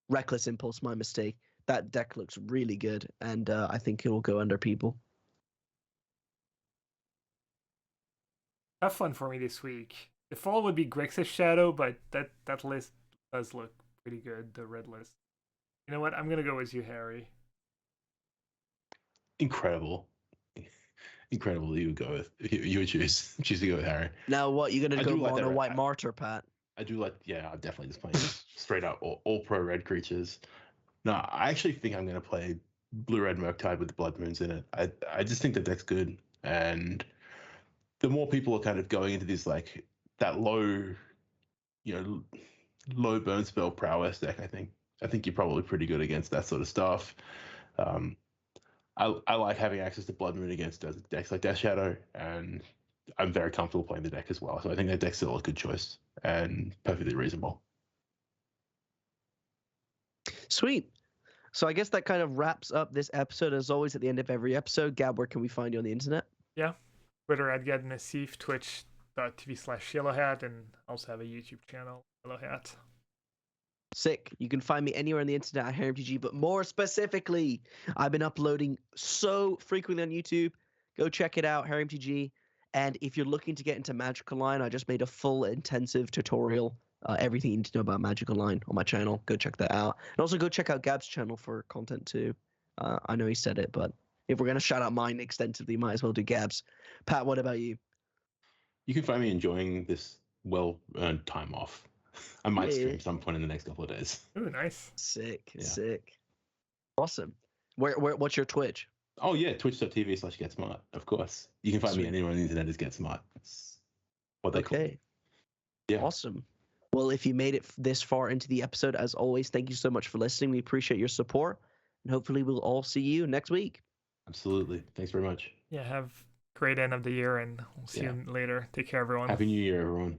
reckless impulse, my mistake. That deck looks really good, and I think it will go under people. Have fun for me this week. The fall would be Grixis Shadow, but that list does look pretty good, the red list. You know what? I'm gonna go with you, Harry. Incredible. Incredible that you would go with you would choose to go with Harry. Now, what, you're going I to go do like mono that white red- martyr, Pat? I do like, yeah, I'm definitely just playing straight up all pro red creatures. No, I actually think I'm going to play blue red murktide with the blood moons in it. I just think the deck's good, and the more people are kind of going into this like that low, low burn spell prowess deck, I think you're probably pretty good against that sort of stuff. I like having access to blood moon against decks like Death Shadow, and I'm very comfortable playing the deck as well. So I think that deck's still a good choice and perfectly reasonable. Sweet. So I guess that kind of wraps up this episode. As always, at the end of every episode, Gab, where can we find you on the internet? Twitter at GetNasif, twitch.tv/yellowhat, and also have a YouTube channel, Yellowhat. Sick. You can find me anywhere on the internet at HarryMTG, but more specifically, I've been uploading so frequently on YouTube. Go check it out, HarryMTG. And if you're looking to get into Magic Online, I just made a full intensive tutorial, everything you need to know about Magic Online on my channel. Go check that out. And also go check out Gab's channel for content too. I know he said it, but if we're going to shout out mine extensively, might as well do Gab's. Pat, what about you? You can find me enjoying this well-earned time off. I might Yeah. stream some point in the next couple of days. Ooh, nice. Sick, Yeah. sick. Awesome. What's your Twitch? Oh yeah, twitch.tv/GetSmart, of course. You can find me Sweet. anywhere on the internet as GetSmart. It's what they call Okay. me. Yeah. Awesome. Well, if you made it this far into the episode, as always, thank you so much for listening. We appreciate your support, and hopefully we'll all see you next week. Absolutely. Thanks very much. Yeah, have a great end of the year, and we'll see you later. Take care, everyone. Happy New Year, everyone.